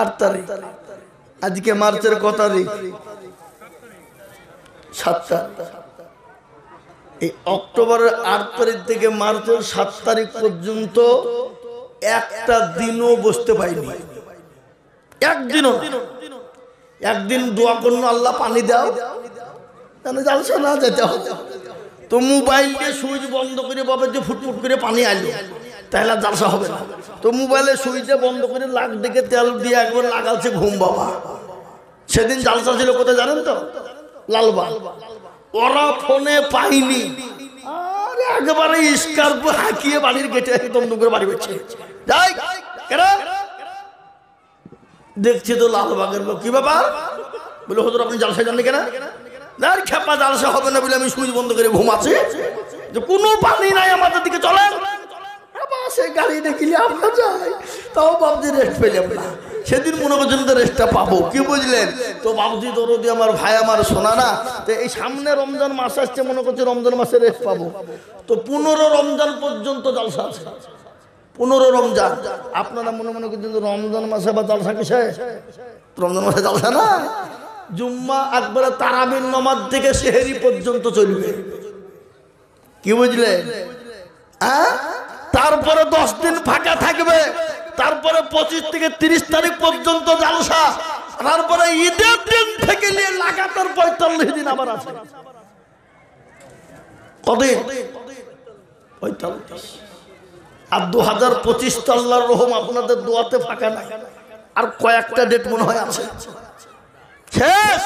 8 তারিখ আজকে মার্চের কত তারিখ 7 তারিখ এই অক্টোবরের 8 তারিখ থেকে মার্চের 7 তারিখ পর্যন্ত একটা দিনও বসতে পাইনি একদিনও একদিন দোয়া করুন আল্লাহ পানি দাও জানো জালসা না যেতে হবে তো মোবাইলে সুইচ বন্ধ করে বাবা যে ফুটফুট করে পানি আইলো তাহলে জালসা হবে না তো মোবাইলে সুইচে বন্ধ করে লাখ দিকে তেল দিয়ে একবার লাগাচ্ছে ঘুম বাবা সেদিন জালসা ছিল কোথায় জানেন তো লালবাগ ওরা ফোনে পাইনি আর একেবারে স্কার্প হাঁকিয়ে বাড়ির গেটে একদম করে বাড়ি বেছে যাই কেন দেখছি তো লালবাগের লোক কি ব্যাপার বলে হুজুর আপনি জালসা জানলে কেন আর খেপা জালসা হবে না বলে আমি সুইচ বন্ধ করে ঘুমাচ্ছি যে কোনো পানি নাই আমাদের দিকে চলেন সে গাড়ি দেখিলে আমরা যাই তাও বাবজি রেস্ট পেলাম না সেদিন মনে করছেন তো রেস্টটা পাবো কি বুঝলেন তো বাবজি দরদি আমার ভাই আমার শোনা না তো এই সামনে রমজান মাস আসছে মনে করছে রমজান মাসে রেস্ট পাবো তো 15 রমজান পর্যন্ত জালসা আছে 15 রমজান আপনারা মনে মনে করছেন রমজান মাসে বা জালসা কিসে রমজান মাসে জালসা না জুম্মা একবারে তারাবির নামাজ থেকে সেহরি পর্যন্ত চলবে কি বুঝলে তারপরে 10 দিন ফাঁকা থাকবে তারপরে 25 থেকে 30 তারিখ পর্যন্ত জালসা তারপরে ঈদের দিন থেকে নিয়ে লাগাতার 45 দিন আবার আছে কদিন 45 আর 2025 তো আল্লাহর রহম আপনাদের দোয়াতে ফাঁকা নাই আর কয়েকটা ডেট মনে হয় আছে শেষ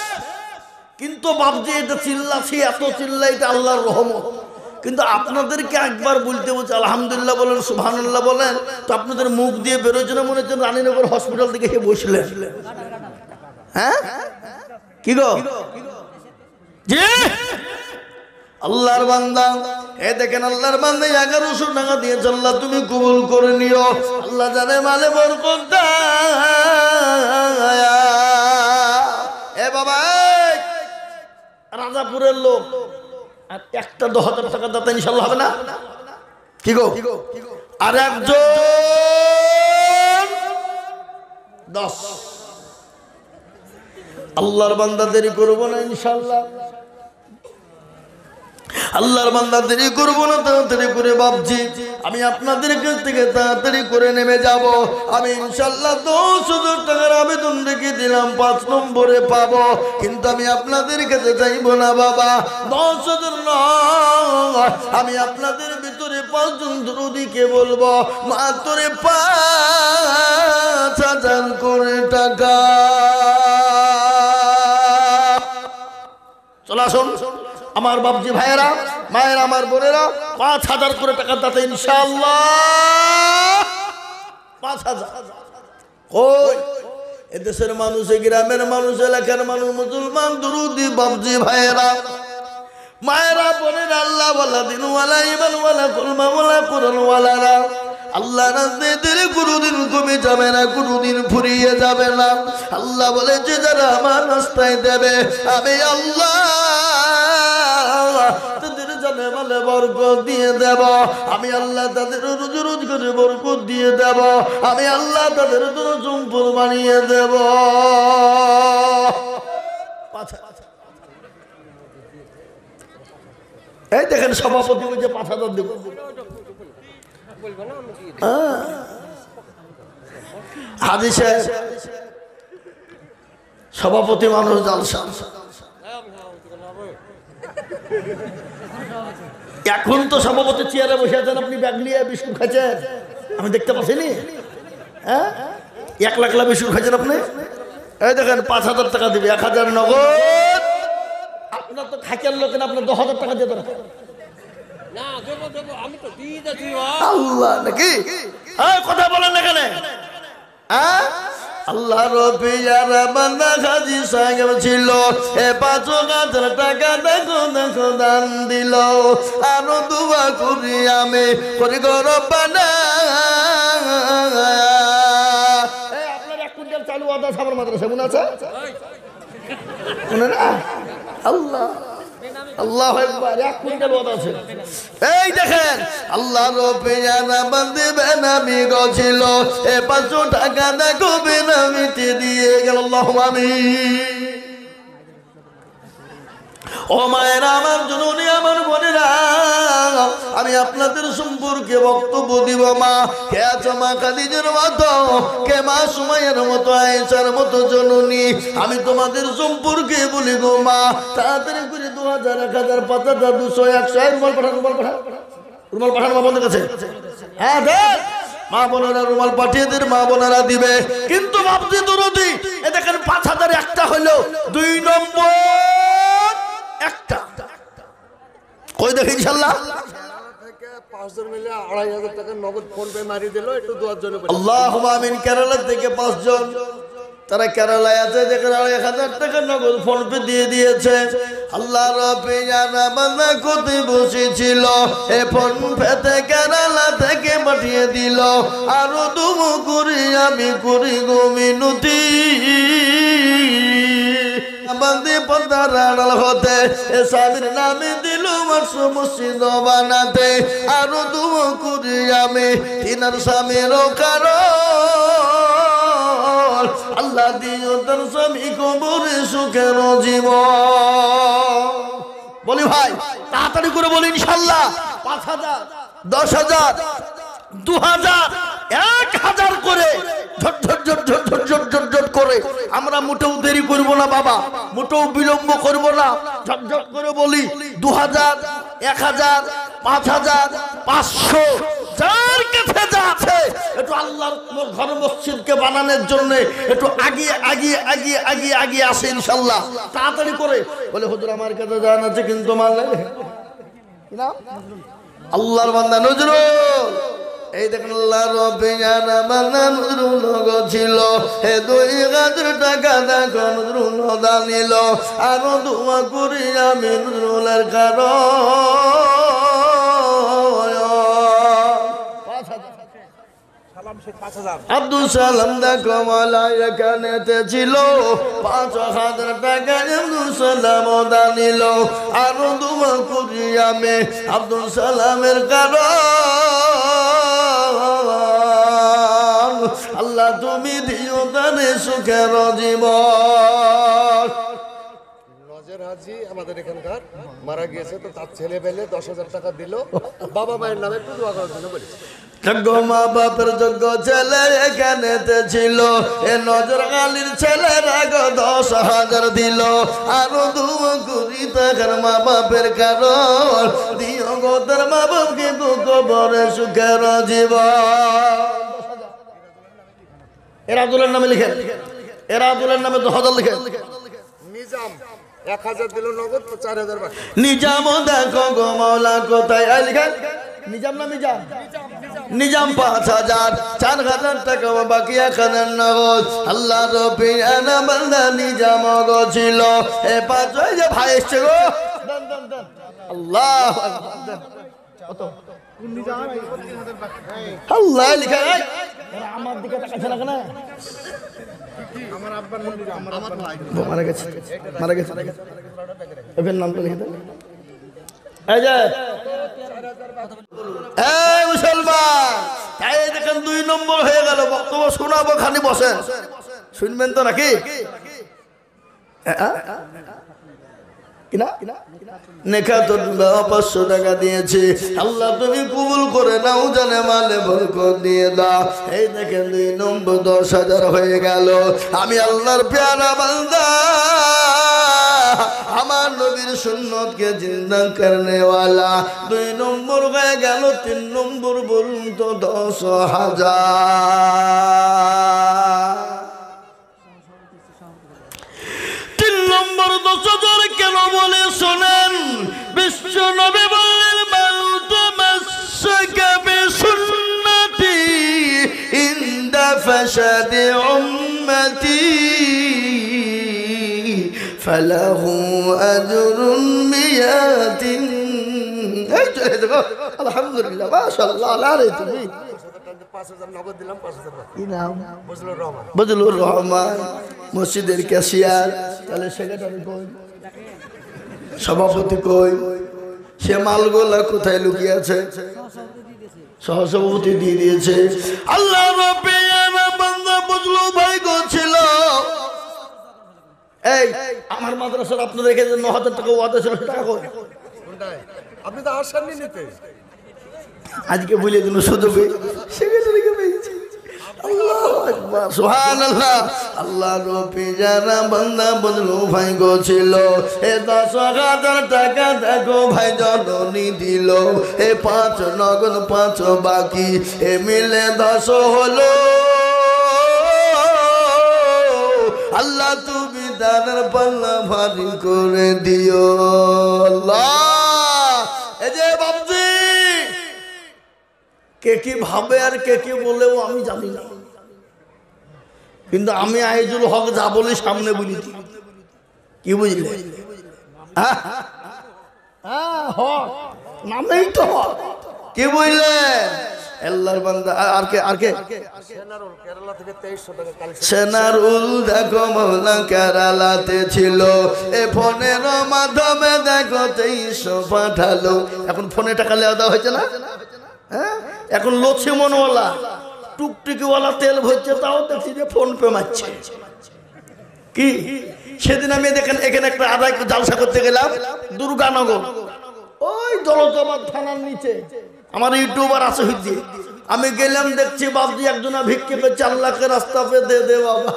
কিন্তু বাপজি এটা চিল্লাছি এত চিল্লা এটা আল্লাহর রহমত কিন্তু আপনাদেরকে একবার বলতে বলছে আলহামদুলিল্লাহ বলেন সুবহানাল্লাহ বলেন তো আপনাদের মুখ দিয়ে বেরোচ্ছে না মনে হচ্ছে রানীনগর হসপিটাল থেকে এসে বসলেন হ্যাঁ কি গো জি আল্লাহর বান্দা এ দেখেন আল্লাহর বান্দা 1100 টাকা দিয়েছে আল্লাহ তুমি কবুল করে নিও আল্লাহ জানে মালে বরকত দাও বাবা এই, রাজাপুরের লোক আর একটা 10,000 টাকা দাতা ইনশাল্লাহ হবে না? কি গো? আর একজন 10। আল্লাহর বান্দা দেরি করবো না ইনশাল্লাহ, আল্লাহর বান্দা দেরি করবো না, তাড়াতাড়ি করে ভাবছি আমি আপনাদের কাছ থেকে তাড়াতাড়ি করে নেমে যাব। আমি ইনশাল্লাহ 10,000 টাকার আবেদন রেখে দিলাম, 5 নম্বরে পাবো, কিন্তু আমি আপনাদের কাছে চাইবো না বাবা 10,000 নয়, আমি আপনাদের ভিতরে 5 জন দরুদিকে বলবো মাত্র 5,000 করে টাকা। চলে আসুন আমার বাপজি ভাইয়েরা, মায়েরা, আমার বোনেরা, 5,000 করে টাকা দাতা ইনশাআল্লাহ। 5,000 কই? এদেশের মানুষ, গ্রামের মানুষ, এলাকার মানুষ, মুসলমান দরুদি বাপজি ভাইয়েরা, মায়েরা, বোনেরা, আল্লাহ ওয়ালা, দিনওয়ালা, ইমানওয়ালা, কলমাওয়ালা, কোরআনওয়ালারা, আল্লাহ রাস্তায় কোনোদিন কমে যাবে না, কোনোদিন ফুরিয়ে যাবে না। আল্লাহ বলেছে যারা আমার রাস্তায় দেবে আমি আল্লাহ তাদের জানে মালে বরকত দিয়ে দেব, আমি আল্লাহ তাদের রোজি রোজগারে বরকত দিয়ে দেব, আমি আল্লাহ তাদের জন্য সম্পদ বানিয়ে দেব। এই দেখেন সভাপতি বলছে 5,000 দেব। হাজী সাহেব সভাপতি মানুষ জালসা, এখন তো সভাপতি চেয়ারে বসে আছেন, আপনি ব্যাগ নিয়ে বিস্কুট খাচ্ছেন, আমি দেখতে পাচ্ছিনি। হ্যাঁ, 1 লাখ বিস্কুট খাচ্ছেন আপনি। এই দেখেন 5,000 টাকা দিবে, 1,000 নগদ। আপনার তো খাইকার লোক, আপনার 10,000 টাকা দিয়ে দরকার। আল্লাহ নাকি কথা বলেন এখানে? আল্লাহ রবিয়ার বান্দা হাজী সাহেব ছিল, 5,000 টাকা দেখো দেখো দান দিল, আরো দুয়া করি আমি করি গরবানা। আপনার 1 কুইন্টাল চালু আদা সাবর মাদ্রাসা মনে আছে? আল্লাহ আল্লাহ একবার 1 কুইন্টাল ওয়াদা আছে। এই দেখেন আল্লাহ রবিয়ানা বান্দে বেনামি গছিল, 500 টাকা দেখো বেনামিতে দিয়ে গেল। আল্লাহুম্মা আমিন। ও মায়েরা, আমার জননী, আমার বোনেরা, আমি আপনাদের সম্পর্কে বক্তব্য দিব। মা কে আছো? মা খাদিজার মতো, কে মা সুমাইয়ার মতো, আয়েশার মতো জননী। আমি তোমাদের সম্পর্কে বলি গো মা, তাড়াতাড়ি করে 2,000, 1,000, 5,000, 200, 100 রুমাল পাঠান, রুমাল পাঠান মা বোনের কাছে। হ্যাঁ দেখ, মা বোনেরা রুমাল পাঠিয়ে দেন, মা বোনেরা দিবে। কিন্তু বাপজি দরদি, এ দেখেন 5,000 একটা হইলো, 2 নম্বর একটা কই দেখি ইনশাআল্লাহ। 5 জন মিলে 2,500 টাকা নগদ ফোন পে মারি দিল, একটু দোয়ার জন্য। আল্লাহুম্মা আমিন। কেরালা থেকে 5 জন, তারা কেরালায় আছে, দেখেন 1,000 টাকা নগদ ফোন পে দিয়ে দিয়েছে। আল্লাহ রবিয়ানা বান্দা কোথায় বসেছিল, এ ফোন পেতে কেরালা থেকে পাঠিয়ে দিল। আরো দুমু করি আমি করি গো মিনতি, বান্দে পদ্মার আড়াল হতে স্বামীর নামে দিল মসজিদ বানাতে। আরো দুমু করি আমি তিনার স্বামীর কারণ, আল্লাহ দিও তার স্বামী কবরে সুখের জীবন। বলি ভাই তাড়াতাড়ি করে বলি ইনশাআল্লাহ। 5,000, 10,000, 2,000, 1,000 করে ঝট ঝট ঝট ঝট ঝট ঝট ঝট ঝট করে আমরা মোটেও দেরি করব না বাবা, মোটেও বিলম্ব করব না। ঝট ঝট করে বলি 2,000, 1,000, 5,000, 500, যার কাছে যা আছে একটু আল্লাহর ঘর মসজিদকে বানানোর জন্য একটু আগিয়ে আগিয়ে আগিয়ে আগিয়ে আগিয়ে আসে ইনশাআল্লাহ। তাড়াতাড়ি করে বলে হুজুর আমার কাছে জান আছে কিন্তু মাল নাই না। আল্লাহর বান্দা নজরুল, এই দেখেন আল্লাহ রবিয়ানা বান্দা নজরুল ছিল, 2,000 টাকা দেখো নজরুল দান নিল। আরো দোয়া করি আমি নজরুলের কারণ। আব্দুল সালাম দেখো মালা এখানেতে ছিল 5,000 টাকা আব্দুল সালাম দান নিল আরো দুয়া করি আমি আব্দুল সালামের কারণ আল্লাহ তুমি দিও তারে সুখের জীবন। নজর হাজি আমাদের এখানকার মারা গিয়েছে, তো তার ছেলে পেলে 10,000 টাকা দিল বাবা মায়ের নামে একটু দোয়া করার জন্য বলেছে। যোগ্য মা বাপের যোগ্য ছেলে এখানেতে ছিল এ নজর আলীর ছেলেরা 10,000 দিল আরো দুয়া করি তার মা বাপের কারণ দিও গো তার মা বাপকে কবরে সুখের জীবন। এরা আব্দুলের নামে লিখেন, এরা আব্দুলের নামে 10,000 লিখেন। নিজাম 1,000 দিল নগদ, 4,000 বাকি। নিজাম দেখো গো মাওলা কোথায় লিখেন, নিজাম না মিজাম, নিজাম 5,000 4,000 টাকা বাকি 1,000 নগদ। আল্লাহ রব্বির আনা বান্দা নিজাম গো ছিল এ 5 যে ভাই এসছে গো দেন দেন দেন আল্লাহ কত আল্লাহ লিখা নাই এরা আমার দিকে তাকাচ্ছে না কেন? আমার আব্বার নাম মারা গেছে, মারা গেছে এর নামটা লিখে দেন। এই যে এই মুসলমান তাই দেখেন 2 নম্বর হয়ে গেল। বক্তব্য শোনাবো, খালি বসেন, শুনবেন তো নাকি? নেখা তো 500 টাকা দিয়েছে, আল্লাহ তুমি কবুল করে নাও, জানে মালে বরকত দিয়ে দাও। এই দেখেন 2 নম্বর 10,000 হয়ে গেল। আমি আল্লাহর প্যারা বান্দা, আমার নবীর সুন্নতকে জিন্দা করনে वाला 2 নম্বর হয়ে গেল। 3 নম্বর বলুন তো 10,000। 3 নম্বর 10,000 কেন বলে শোনেন, বিশ্ব নবী বললেন মান তামাসসাকা বিসুন্নতি ইনদা ফাসাদি উম্মতি ফালাহু আজরুন মিয়াতিন। এই তো দেখো আলহামদুলিল্লাহ মাশাআল্লাহ আরে তুমি 5,000 নগদ দিলাম, 5,000 বাকি। কি নাম? বজলুর রহমান। বজলুর রহমান মসজিদের ক্যাশিয়ার। তাহলে সেক্রেটারি কই, সভাপতি কই, সে মালগোলা কোথায় লুকিয়ে আছে? সহসভাপতি দিয়ে দিয়েছে। আল্লাহ রাব্বিল বান্দা বজলু ভাই গো ছিল। এই আমার মাদ্রাসার আপনাদের এখানে 9,000 টাকা ওয়াদা ছিল, টাকা কই? কোনটায়? আপনি তো আসেননি নিতে। আজকে বলে দিন সুযোগে সেক্রেটারিকে পেয়েছি। আল্লাহু আকবার সুবহানাল্লাহ। আল্লাহ রব্বি যারা বান্দা বজলু ভাই গো ছিল এ 10,000 টাকা দেখো ভাই জননী দিল। এ 5 নগদ 5 বাকি এ মিলে 10 হলো। আল্লাহ তুমি দানের পাল্লা ভারী করে দিও আল্লাহ। এই যে বাবজি কে কি ভাবে আর কে কি বলেও আমি জানি না, কিন্তু আমি আইজুল হক যা বলি সামনে বলি। কি বুঝলে? হক নামেই তো হক। কি বুঝলে? আল্লাহর বান্দা আর কে আর কে? সেনারুল কেরালা থেকে 2300 টাকা কালেকশন। সেনারুল দেখো মাওলা কেরালাতে ছিল এ ফোনের মাধ্যমে দেখো 2300 পাঠালো। এখন ফোনে টাকা লেওয়া দেওয়া হয়েছে না? হ্যাঁ, এখন লক্ষ্মণওয়ালা টুকটুকিওয়ালা তেল ভরছে, তাও দেখছি যে ফোন পে মারছে। কি সেদিন আমি দেখেন এখানে একটা আদায় জালসা করতে গেলাম দুর্গানগর, ওই দৌলতাবাদ থানার নিচে। আমার ইউটিউবার আছে হইতে, আমি গেলাম দেখছি বাবজি একজনা ভিক্ষে করছে, আল্লাহকে রাস্তা পে দে দে বাবা,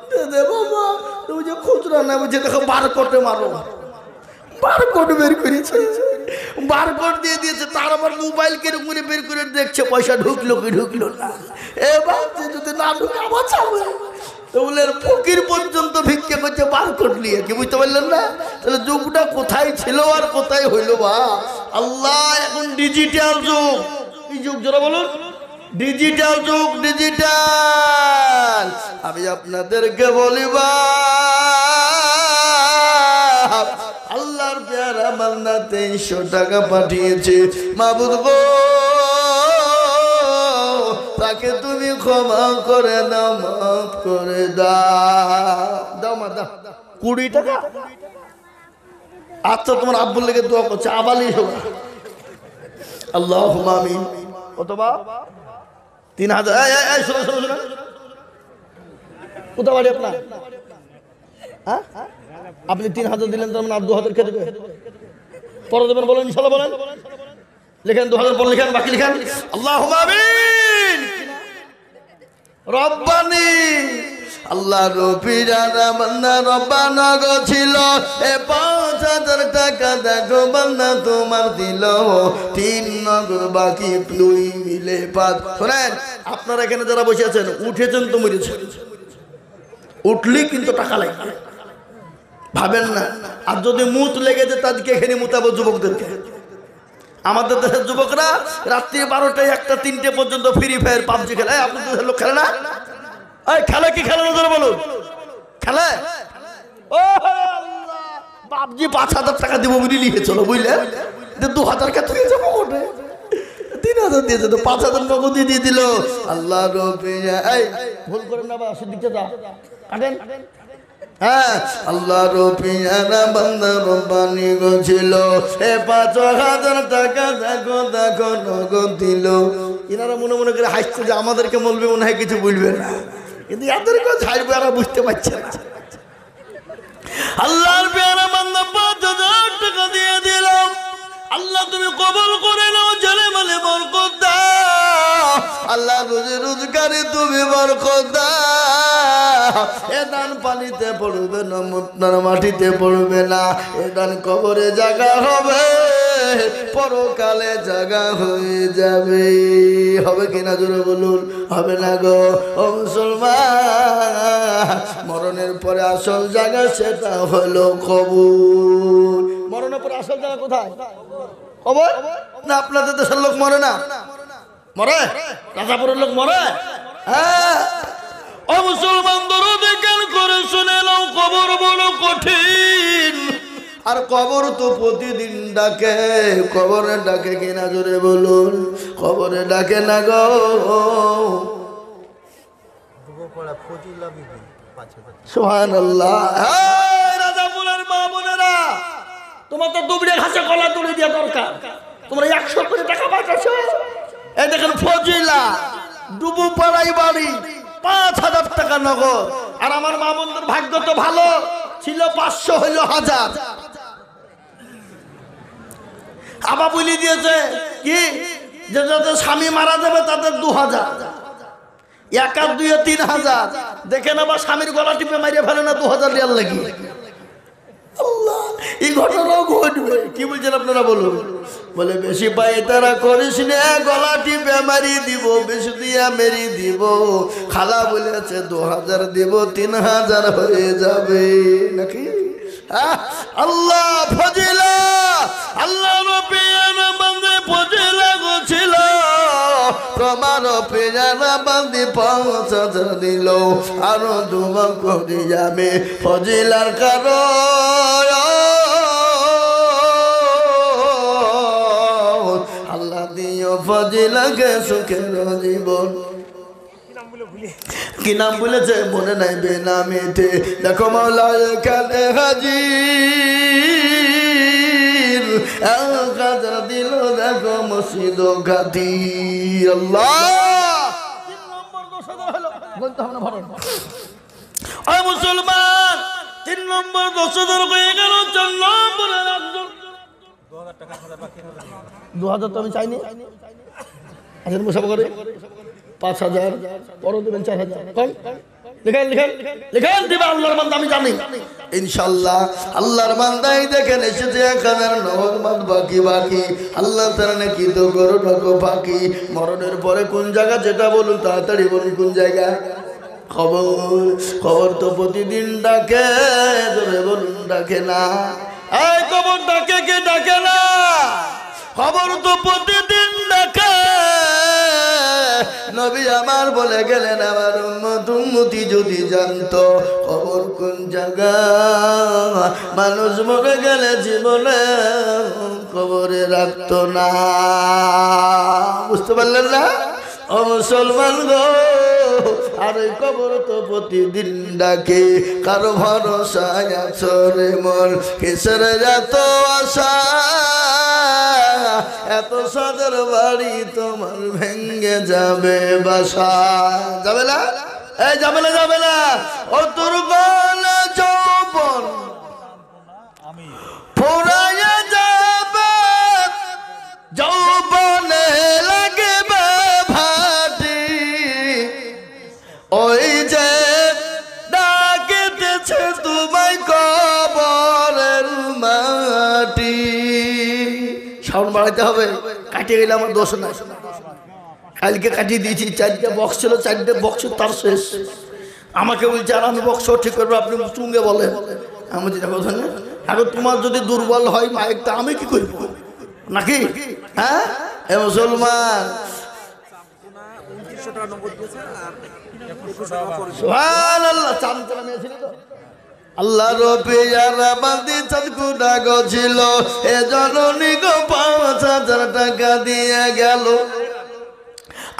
দে দে বাবা। তুমি যে খুচরা না বুঝে দেখো বারকোটে মারো, বারকোট বের করেছে, বারকোট দিয়ে দিয়েছে। তার আবার মোবাইল কেড়ে করে বের করে দেখছে পয়সা ঢুকলো কি ঢুকলো না। এ বাবজি যদি না ঢুকে আবার চাবে তো বলে ফকির পর্যন্ত ভিক্ষে করছে বারকোট নিয়ে। কি বুঝতে পারলেন না? তাহলে যুগটা কোথায় ছিল আর কোথায় হইল বা আল্লাহ। এখন ডিজিটাল যুগ, এই যুগ যারা বলুন ডিজিটাল যুগ, ডিজিটাল। আমি আপনাদেরকে বলিবা আল্লাহর প্যারা বান্দা 2300 টাকা পাঠিয়েছে। মাবুদ গো তাকে তুমি ক্ষমা করে দাও, মাফ করে দাও। দাও মা দাও 20 টাকা। আচ্ছা তোমার আব্বুর লেগে দোয়া করছে, আবালি হোক। আল্লাহুম্মা আমিন। অথবা 3000। এই শোনো শোনো শোনো, কোথা বাড়ি আপনার? হ্যাঁ আপনি 3000 দিলেন, তার মানে আর 2000 কে দেবে? পরে দেবেন বলেন, ইনশাআল্লাহ বলেন। লিখেন 2000 পর লিখেন, বাকি লিখেন। আল্লাহুম্মা আমিন। রব্বানি আল্লাহ রবি জানা বান্দা রব্বানা গো ছিল, এ 5000 টাকা দেখো বান্দা তোমার দিল, 3 নগদ বাকি 2 মিলে 5। শুনেন আপনারা এখানে যারা বসে আছেন, উঠেছেন তো মরেছেন, উঠলি কিন্তু টাকা লাগবে, ভাবেন না। আর যদি মুত লেগেছে তাদেরকে এখানে মুতাবো, যুবকদেরকে। আমাদের দেশের যুবকরা রাত্রি 12টায় 1টা 3টে পর্যন্ত ফ্রি ফায়ার পাবজি খেলে। আপনাদের দেশের লোক খেলে না? এই খেলে কি খেলে না ধরে বলুন, খেলে? ও আল্লাহ, পাবজি 5000 টাকা দিব বুঝলি নিয়ে চলো, বুঝলে? 2000 কে তুই যাবো ওঠে, 3000 দিয়েছে তো 5000 নগদ দিয়ে দিল। আল্লাহ রবি এই ভুল করেন না বা সিদ্দিককে যা কাটেন। হ্যাঁ আল্লাহ রবিয়ানা বান্দা রব্বানি গো ছিল, এ 5000 টাকা দেখো দেখো নগদ দিল। এনারা মনে মনে করে হাসছে যে আমাদেরকে বলবে, মনে হয় কিছু বলবে না, কিন্তু এদেরকে ছাড়বে, এরা বুঝতে পারছে না। আল্লাহর পেয়ারা বান্দা 5000 টাকা দিয়ে দিলাম। আল্লাহ তুমি কবুল করে নাও, জেলে মানে বরকত দাও। আল্লাহ রোজে রোজগারে তুমি বরকত দাও। এ দান পানিতে পড়বে না, মুতনার মাটিতে পড়বে না, এ দান কবরে জায়গা হবে, পরকালে জায়গা হয়ে যাবে। হবে কিনা জোরে বলুন, হবে না গো ও মুসলমান। মরণের পরে আসল জায়গা সেটা হলো কবর। মরণের পরে আসল জায়গা কোথায়? কবর না? আপনাদের দেশের লোক মরে না? মরে? রাজাপুরের লোক মরে? হ্যাঁ। ও মুসলমান দরদ জ্ঞান করে শুনে নাও, কবর বড় কঠিন। আর কবর তো প্রতিদিন ডাকে। কবরে ডাকে কিনা জোরে বলুন, কবরে ডাকে না গো। সুবহানাল্লাহ। রাজাপুরের মা বোনেরা, তোমার তো দুবড়ে ঘাসে কলা তুলে দেওয়া দরকার। তোমরা 100 করে টাকা পাঠাচ্ছ। এই দেখেন ফজিলা ডুবু পাড়াই বাড়ি, 5000 টাকা নগদ। আর আমার মা বোনদের ভাগ্য তো ভালো ছিল, 500 হইল 1000। আবার বলি দিয়েছে কি যে যাদের স্বামী মারা যাবে তাদের 2000, 1 আর 2 3000। দেখেন আবার স্বামীর গলা টিপে মারিয়ে ফেলে না 2000 রিয়াল লাগি। আল্লাহ, এই ঘটনাও ঘটবে। কি বলছেন আপনারা বলুন? বলে বেশি পাই তারা করিস না, গলা টিপে মারিয়ে দিব, বেশি দিয়া মেরি দিব। খালা বলেছে 2000 দিব, 3000 হয়ে যাবে নাকি? আল্লাহ ফজিলা, আল্লাহ রবিয়ানা বান্দে ফজিলা গোছিল, তোমার পেয়ারা বান্দি 5000 দিল। আরো দোয়া করি যাবে ফজিলার কারণ। আল্লাহ দিও ফজিলাকে সুখের জীবন। কি নাম বলেছে মনে নাই বেনামিতে। দেখো মাওলা এখানে হাজির, 1000 দিল দেখো মসজিদ গাদি। আল্লাহ 3 নম্বর 10,000 হলো। বলতে হবে না ভরণ। ও মুসলমান, 3 নম্বর 10,000 হয়ে গেল। 4 নম্বরে 2000 টাকা 2000 তো আমি চাইনি। আচ্ছা মুসাফা করে 5000 পরে দেবেন 4000। লিখেন লিখেন লিখেন দিবা আল্লাহর বান্দা, আমি জানি ইনশাআল্লাহ। আল্লাহর বান্দাই দেখেন এসেছে 1000 নগদ বাকি বাকি। আল্লাহ তাআলা নাকি তো করো ঢাকো বাকি। মরণের পরে কোন জায়গা যেটা বলুন, তাড়াতাড়ি বলুন কোন জায়গা? খবর। খবর তো প্রতিদিন ডাকে, ধরে বলুন ডাকে না? এই খবর ডাকে কে ডাকে না? খবর তো প্রতিদিন ডাকে। নবী আমার বলে গেলেন, আমার উম্মত উম্মতি যদি জানতো খবর কোন জায়গা, মানুষ মরে গেলে জীবনে খবরে রাখতো না। বুঝতে পারলেন না? ও মুসলমান গো, আর ওই কবর তো প্রতিদিন ডাকে, কারো ভরসায় আছো রে মন, কিসের এত আশা, এত সাদের বাড়ি তোমার ভেঙ্গে যাবে বাসা। যাবে না? এই যাবে না, যাবে না। ও তোর গলা যৌবন ফুরাইয়া যাবে, যৌবনে লাগবে ভাটি, ওই যে ডাকিতেছে তোমায় কবরের মাটি। সাউন্ড বাড়াইতে হবে, কাটিয়ে গেলে আমার দোষ নাই। কালকে কাটিয়ে দিয়েছি, 4টে বক্স ছিল, 4টে বক্স তার শেষ। আমাকে বলছে আর আমি বক্স ঠিক করবো, আপনি চুঙ্গে বলেন। আমি যেটা কথা না, এখন তোমার যদি দুর্বল হয় মাইকটা আমি কি করব নাকি? হ্যাঁ এ মুসলমান, সুবহানাল্লাহ। চামচা নিয়েছিল তো আল্লাহ রবে যারা বান্দি চাঁদকুড়া গছিল, এ জননী গো 5,000 টাকা দিয়ে গেল।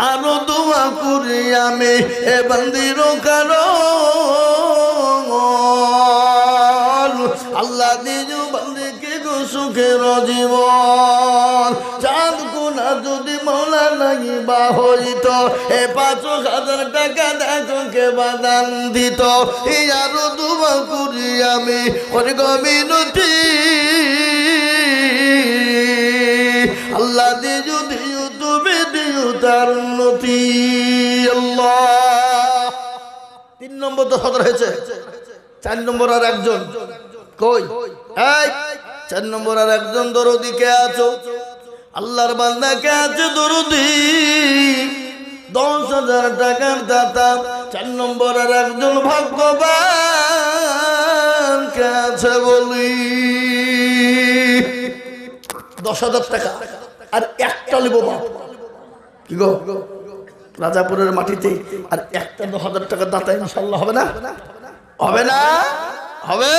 আরো দোয়া করি আমি এ বান্দির কারণ, আল্লাহ দিজু বান্দিকে গো সুখের জীবন। চাঁদ কোনা যদি মৌলা লাগিবা হইত, এ 5,000 টাকা দেখো কে বাদান দিত। এই আরো দোয়া করি আমি ওর গমিনতি, আল্লাহ দিজু দিও তুমি দিও তার উন্নতি। আল্লাহ 3 নম্বর 10,000 হয়েছে। 4 নম্বর আর একজন কই? এই 4 নম্বর আর একজন দরদি কে আছো? আল্লাহর বান্দা কে আছে দরদি? 10,000 টাকার দাতা। 4 নম্বর আর একজন ভাগ্যবান কে আছে বলি? 10,000 টাকা আর একটা লিব বাপ। কি গো রাজাপুরের মাটিতে আর একটা 10,000 টাকা দাতা ইনশাআল্লাহ হবে না? হবে না? হবে।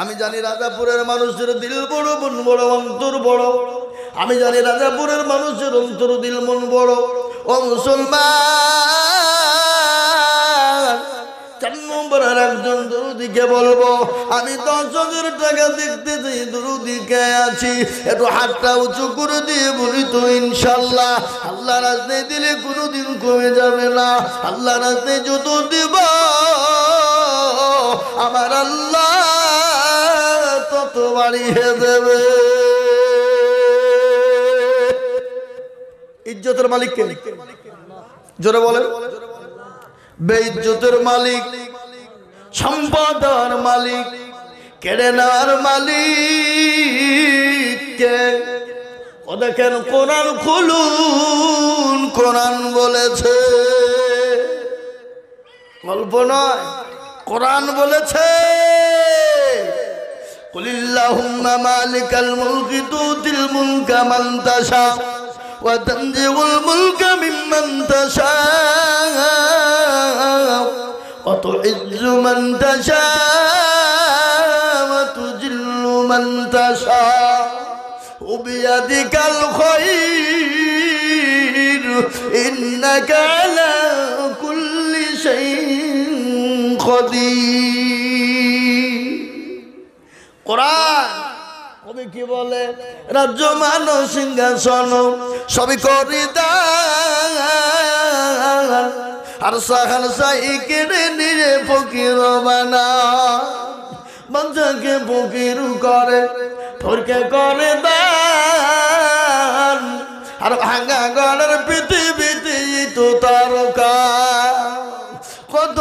আমি জানি রাজাপুরের মানুষের দিল বড়, মন বড়, অন্তর বড়। আমি জানি রাজাপুরের মানুষের অন্তর, দিল, মন বড়। ও মুসলমান, 4 নম্বর আর একজন দরদিকে বলবো, আমি 10,000 টাকা দেখতে চাই, দরদিকে আছি, একটু হাতটা উঁচু করে দিয়ে বলি তো ইনশাল্লাহ। আল্লাহ রাস্তায় দিলে কোনোদিন কমে যাবে না। আল্লাহ রাস্তায় যত দিব আমার আল্লাহ তত বাড়িয়ে দেবে। ইজ্জতের মালিক কে? জোরে বলেন। বেইজ্জতের মালিক, সম্পদের মালিক, কেড়ে নেওয়ার মালিক কে? ও দেখেন কোরআন খুলুন, কোরআন বলেছে, গল্প নয়, কোরআন বলেছে, কুলিল্লাহুম্মা মালিকাল মুলকি তুতিল মুলকা মান তাশা ওয়া তানজিউল মুলকা মিম্মান তাশা ওয়া তুইজ্জু মান তাশা ওয়া তুজিল্লু মান তাশা ওয়া বিয়াদিকাল খায়র ইন্নাকা আলা কুল্লি শাইইন কাদির। কোরআন কবি কি বলে? রাজ্য মানো সিংহাসন সবই করি দান, আর সাহাল সাই কেড়ে নিয়ে ফকির বানা। বাঞ্চাকে ফকির করে, ফরকে করে দান, আর ভাঙা গড়ের পৃথিবীতে তো তারকা। কত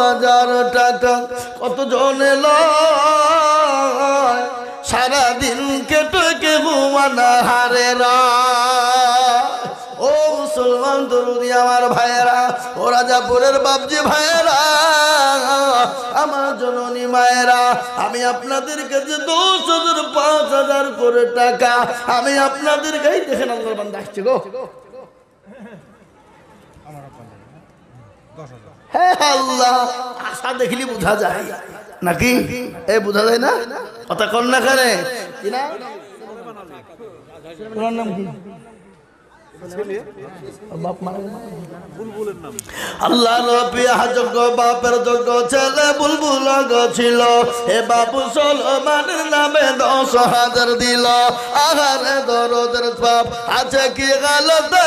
হাজার টাকা কত জনে লয়, সারাদিন কেটে কে ঘুমানা হারে না। ও মুসলমান দরুদি আমার ভাইয়েরা, ও রাজাপুরের বাপজি ভাইয়েরা, আমার জননী মায়েরা, আমি আপনাদের কাছে 10,000 5,000 করে টাকা আমি আপনাদের কাছে দেখেন আল্লাহর বান্দা আসছে গো। হ্যাঁ আল্লাহ, আশা দেখলি বোঝা যায় নাকি? এ বোঝা যায় না? কথা কন না কারে? কি না? তোমার নাম কি? আল্লাহ নবী যোগ্য বাপের যোগ্য ছেলে বুলবুল ছিল, এ বাবু সলমানের নামে 10,000 দিল। আহারে দরদের পাপ আছে কি গালতে,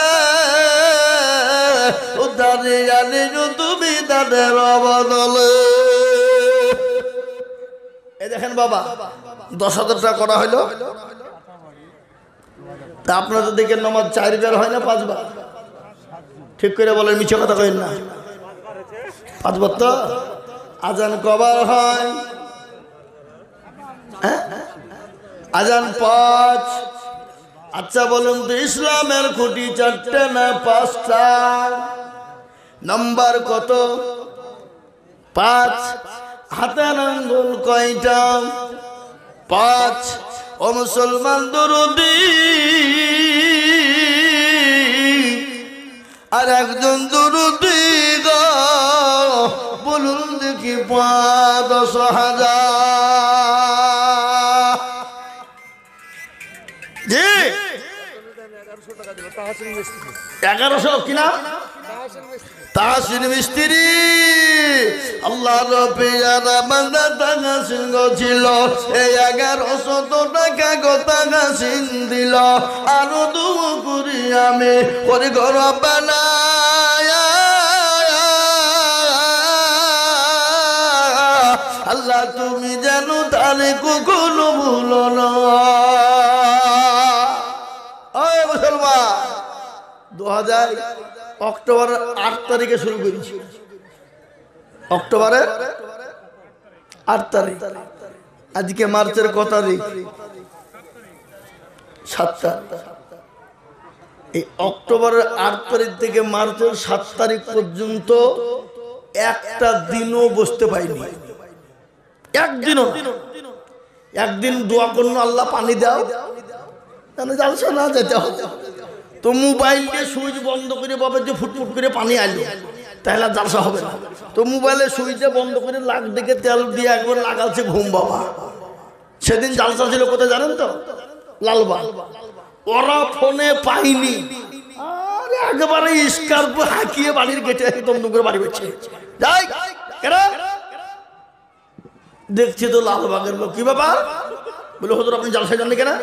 উদ্ধারি আনি তুমি তাদের বদলে। এই দেখেন বাবা, 10,000 টাকা করা হইলো, তা আপনাদের দিকে নামাজ 4 বার হয় না 5 বার? ঠিক করে বলেন, মিছে কথা কইেন না। 5 বার তো আজান কবার হয়? আজান 5। আচ্ছা বলুন তো, ইসলামের খুঁটি 4টে না 5টা? নাম্বার কত? 5। হাতের আঙ্গুল কয়টা? 5। ও মুসলমান দরুদি, আর একজন দরুদি গো, বলুন দেখি 10,000। জি 1100 কিনা? তাহসিন মিস্ত্রি। আল্লাহ রবিয়ার বান্দা তাহসিন ছিল, এই 1100 টাকা গো তাহসিন দিল। আরো দুঃখ করি আমি ওর ঘর বানায়, আল্লাহ তুমি যেন তারে কখনো ভুলো না। মুসলমান 2000 অক্টোবরের 8 তারিখে শুরু করেছি। অক্টোবরের 8 তারিখ। আজকে মার্চের কত তারিখ? 7 তারিখ। এই অক্টোবরের 8 তারিখ থেকে মার্চের 7 তারিখ পর্যন্ত একটা দিনও বসতে পাইনি, একদিনও। একদিন দোয়া করুন, আল্লাহ পানি দাও, জালসা না যেতে হবে। তো মোবাইল দিয়ে সুইচ বন্ধ করে বাবা যে ফুটফুট করে পানি আইলো, তাহলে জালসা হবে না। তো মোবাইলের সুইচে বন্ধ করে লাগ দেখে তেল দিয়ে একবার লাগাচ্ছে ঘুম বাবা। সেদিন জালসা ছিল কোথায় জানেন তো? লালবাগ। ওরা ফোনে পাইনি, আরে একেবারে স্কার্প হাঁকিয়ে বাড়ির গেটে দমদম করে বাড়ি বেছে যাই। দেখছি তো লালবাগের লোক, কি ব্যাপার? বলে হুজুর আপনি জালসা জানেন কেনা?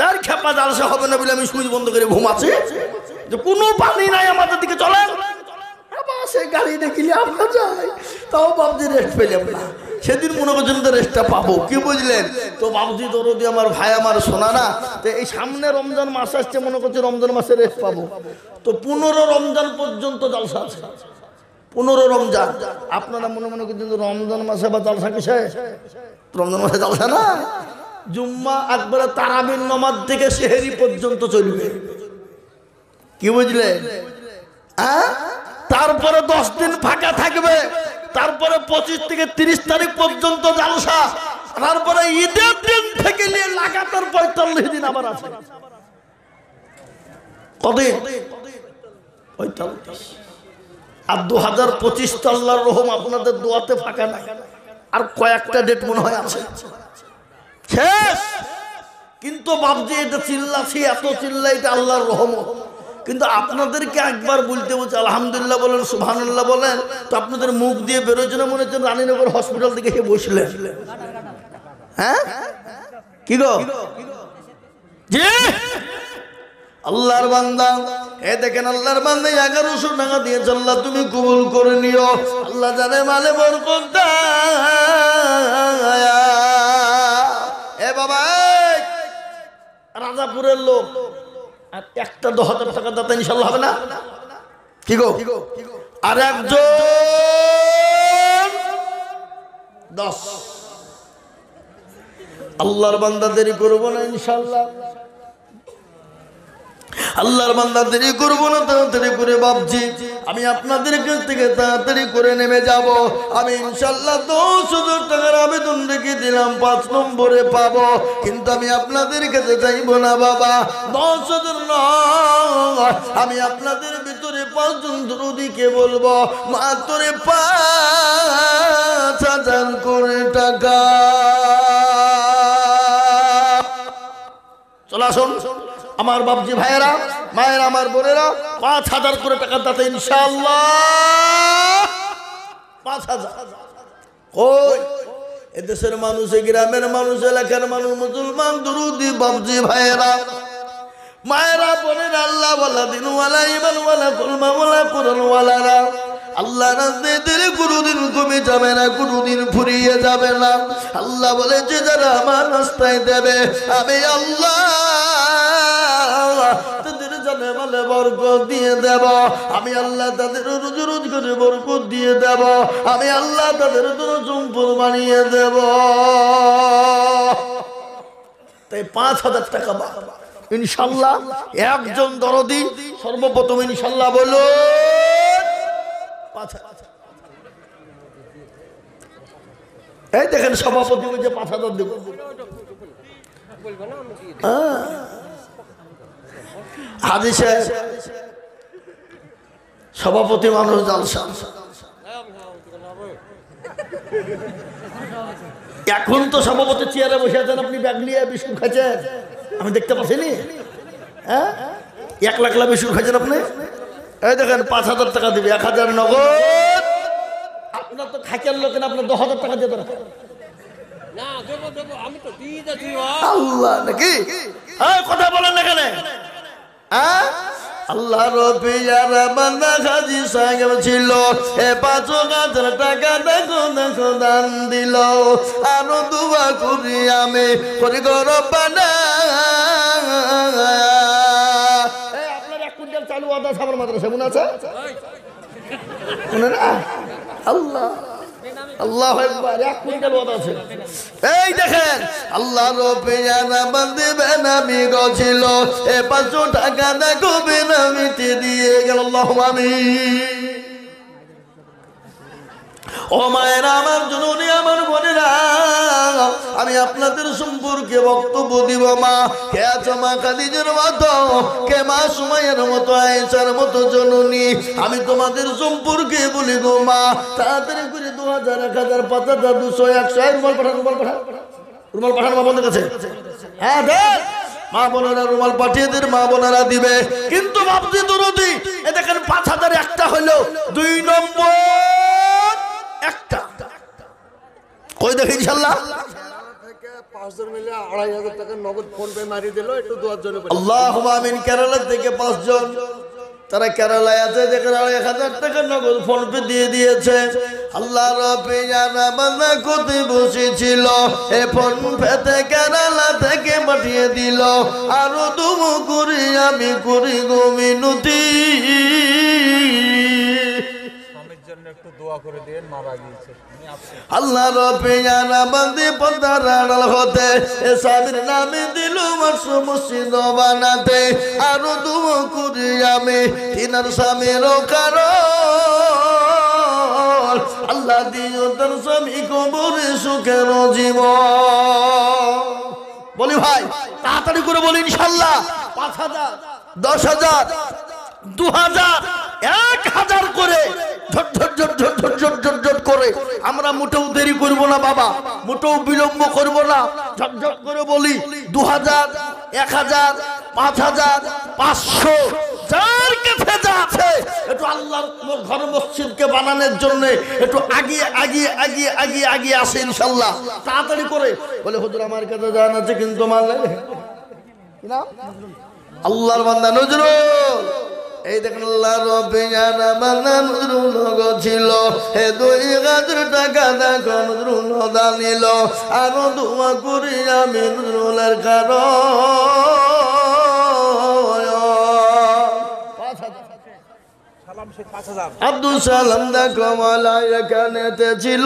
আর খেপা জালসা হবে না বলে আমি সুইচ বন্ধ করে ঘুমাচ্ছি, যে কোনো পানি নাই আমাদের দিকে, চলেন। সে গাড়ি দেখিলে আমরা যাই, তাও বাবজি রেস্ট পেলাম না। সেদিন মনে করছেন তো রেস্টটা পাবো, কি বুঝলেন? তো বাবজি দরদি আমার ভাই, আমার শোনা না, তো এই সামনে রমজান মাস আসছে, মনে করছে রমজান মাসে রেস্ট পাবো। তো 15 রমজান পর্যন্ত জালসা আছে। 15 রমজান। আপনারা মনে মনে করছেন রমজান মাসে বা জালসা কিসে? রমজান মাসে জালসা না, জুম্মা একবারে তারাবির নামাজ থেকে সেহরি পর্যন্ত চলবে, কি বুঝলে? তারপরে 10 দিন ফাঁকা থাকবে, তারপরে 25 থেকে 30 তারিখ পর্যন্ত জালসা, তারপরে ঈদের দিন থেকে নিয়ে লাগাতার 45 দিন আবার আছে। কদিন? 45। আর 2025 তো আল্লাহর রহম আপনাদের দোয়াতে ফাঁকা নাই, আর কয়েকটা ডেট মনে হয় আছে শেষ। কিন্তু বাবজি এটা চিল্লাছি, এত চিল্লা, এটা আল্লাহর রহমত। কিন্তু আপনাদেরকে একবার বলতে বলছে আলহামদুলিল্লাহ বলেন, সুবহানাল্লাহ বলেন, তো আপনাদের মুখ দিয়ে বেরোচ্ছে না মনে হচ্ছে রানীনগর হসপিটাল থেকে এসে বসলেন। হ্যাঁ কি গো? জি আল্লাহর বান্দা, এ দেখেন আল্লাহর বান্দা 1100 টাকা দিয়েছে, আল্লাহ তুমি কবুল করে নিও। আল্লাহ জানে মালে বরকত দেয়। এ বাবা, রাজাপুরের লোক, আর একটা 10,000 টাকা দাতা ইনশাল্লাহ হবে না, কি গো? আর একজন 10। আল্লাহর বান্দা দেরি করবো না ইনশাল্লাহ, আল্লাহর বান্দা দেরি করবো না, তাড়াতাড়ি করে ভাবছি আমি আপনাদের কাছ থেকে তাড়াতাড়ি করে নেমে যাব। আমি ইনশাল্লাহ 10,000 টাকার আবেদন রেখে দিলাম, 5 নম্বরে পাবো। কিন্তু আমি আপনাদের কাছে চাইবো না বাবা, 10,000 নয়, আমি আপনাদের ভিতরে 5 জন দরুদিকে বলবো মাত্র 5,000 করে টাকা। চলে আসুন, আমার বাপজি ভাইয়েরা, মায়েরা, আমার বোনেরা, 5,000 করে টাকা দাতে ইনশাআল্লাহ। 5,000 কই এদেশের মানুষ, গ্রামের মানুষ, এলাকার মানুষ, মুসলমান দুরুদি বাপজি ভাইয়েরা, মায়েরা, বোনেরা, আল্লাহ ওয়ালা, দিন ওয়ালা, ইমান ওয়ালা, কলমা ওয়ালা, কোরআন ওয়ালারা, আল্লাহ রাস্তায় কোনোদিন কমে যাবে না, কোনোদিন ফুরিয়ে যাবে না। আল্লাহ বলেছে যারা আমার রাস্তায় দেবে আমি আল্লাহ তাদের জানে মালে বরকত দিয়ে দেব, আমি আল্লাহ তাদের রোজ রোজ করে বরকত দিয়ে দেব, আমি আল্লাহ তাদের জন্য সম্পদ বানিয়ে দেব। তাই 5,000 টাকা ইনশাল্লাহ। একজন দরদি সর্বপ্রথম ইনশাল্লাহ বলো 5,000। এই দেখেন সভাপতি বলছে 5,000 দেব। হাদিসে সভাপতি মানুষ জালসা, এখন তো সভাপতি চেয়ারে বসে আছেন, আপনি ব্যাগ নিয়ে বিস্কুট খাচ্ছেন, আমি দেখতে পাচ্ছিনি। হ্যাঁ 1 লাখ বিস্কুট খাচ্ছেন আপনি। এই দেখেন 5,000 টাকা দিবে, 1,000 নগদ। আপনার তো খাকের লোকের, আপনার 10,000 টাকা দিয়ে দেবেন আল্লাহ নাকি? কথা বলেন না কেন? আল্লাহ রবিয়ার বান্দা হাজী সাহেব ছিল, 5,000 টাকা দেখো দেখো দান দিল। আরো দুয়া করি আমি করি গো রব্বানা। আপনার 1 কুইন্টাল চালু আদা সাবার মাদ্রাসা মনে আছে? আল্লাহ আল্লাহু আকবার, 1 কুইন্টাল ওয়াদা আছে। এই দেখেন আল্লাহ রবিয়ানা বান্দে বেনামি গছিল, 500 টাকা দেখো বেনামিতে দিয়ে গেল। আল্লাহু আমিন। ও মায়েরা, আমার জননী, আমার বোনেরা, আমি আপনাদের সম্পর্কে বক্তব্য দিব। মা কে আছো? মা খাদিজার মতো, কে মা সুমাইয়ার মতো, আয়েশার মতো জননী। আমি তোমাদের সম্পর্কে বলি গো মা, তাড়াতাড়ি করে 2,000, 1,000, 5,000, 200, 100 রুমাল পাঠান, রুমাল পাঠান, রুমাল পাঠান মা বোনের কাছে। হ্যাঁ দেন, মা বোনেরা রুমাল পাঠিয়ে দেন, মা বোনেরা দিবে। কিন্তু বাপজি দরদি, এ দেখেন 5,000 একটা হলো, 2 নম্বর একটা কই দেখি ইনশাআল্লাহ। 5 জন মিলে 2,500 টাকা নগদ ফোন পে মারি দিল, একটু দোয়ার জন্য। আল্লাহুম্মা আমিন। কেরালা থেকে 5 জন, তারা কেরালায় আছে, যেখানে 1,000 টাকা নগদ ফোন পে দিয়ে দিয়েছে। আল্লাহ রব্বে জানা বান্দা কোথায় বসেছিল, এ ফোন পেতে কেরালা থেকে পাঠিয়ে দিল। আরো দুমো করি আমি করি গো মিনতি, একটু দোয়া করে দেন, মারা গিয়েছে। আল্লাহ রব্বে জানা বান্দে পর্দার আড়াল হতে এ স্বামীর নামে দিল মাস মসজিদ বানাতে। আরো দুমো করি আমি তিনার স্বামীর কারণ, আল্লাহ দিও তার স্বামী কবরে সুখের জীবন। বলি ভাই তাড়াতাড়ি করে বলি ইনশাআল্লাহ। 5,000, 10,000, 2,000, 1,000 করে ঝট ঝট ঝট ঝট ঝট ঝট ঝট ঝট করে। আমরা মোটেও দেরি করব না বাবা, মোটেও বিলম্ব করব না, ঝট ঝট করে বলি। 2,000, 1,000, 5,000, 500, যার কাছে যা আছে একটু আল্লাহর ঘর মসজিদকে বানানোর জন্য একটু আগিয়ে আগিয়ে আগিয়ে আগিয়ে আগিয়ে আসে ইনশাআল্লাহ। তাড়াতাড়ি করে বলে হুজুর আমার কাছে জান আছে কিন্তু মাল নেই। কি নাম? আল্লাহর বান্দা নজরুল। এই দেখেন আল্লাহ রব্বে জানা বান্দা নজরুল ছিল, 2,000 টাকা দেখো নজরুল দানিল। আরো দোয়া করি আমি নজরুলের আব্দুল সালাম দেখো মালায় এখানেতে ছিল,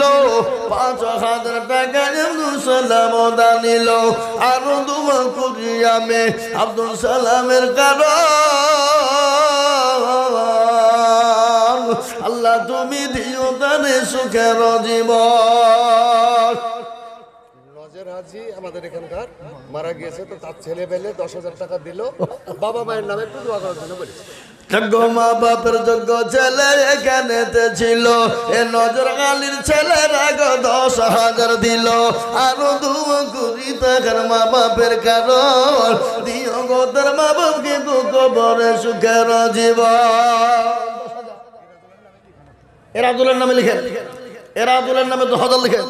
5,000 টাকা আব্দুল সালাম দানিল। আরো দোয়া করি আমি আব্দুল সালামের কারণ, আল্লাহ তুমি দিও তারে সুখের জীবন। নজর হাজী আমাদের এখানকার মারা গিয়েছে, তো তার ছেলে পেলে 10,000 টাকা দিল, বাবা মায়ের নামে একটু দোয়া করার জন্য বলেছে। যোগ্য মা বাপের যোগ্য ছেলে এখানেতে ছিল, এ নজর আলীর ছেলেরা গো 10,000 দিল। আরো দুয়া করি তাহার মা বাপের কারণ, দিও গো তার মা বাপকে গো কবরে সুখের জীবন। এরাদুলের নামে লিখেন, এরাদুলের নামে 10,000 লিখেন।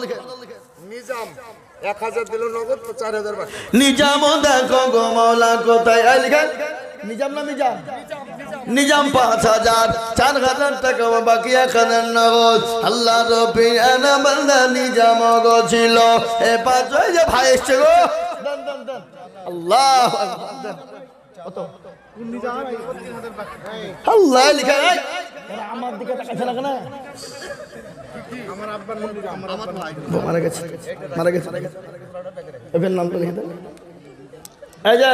নিজাম 1000 দিল নগদ, তো 4000 বাকি। নিজাম দেখো গো মৌলা কোথায়, লিখেন নিজাম না মিজাম, নিজাম 5,000, 4,000 টাকা বাকি 1,000 নগদ। আল্লাহ রবি আনা বান্দা নিজাম গো ছিল, এ 5 যে ভাই এসছে গো, আল্লাহ আল্লাহ লিখে আমার দিকে তাকাচ্ছে না কেন? মারা গেছে, মারা গেছে, এবার নামটা লিখে দেন। এই যে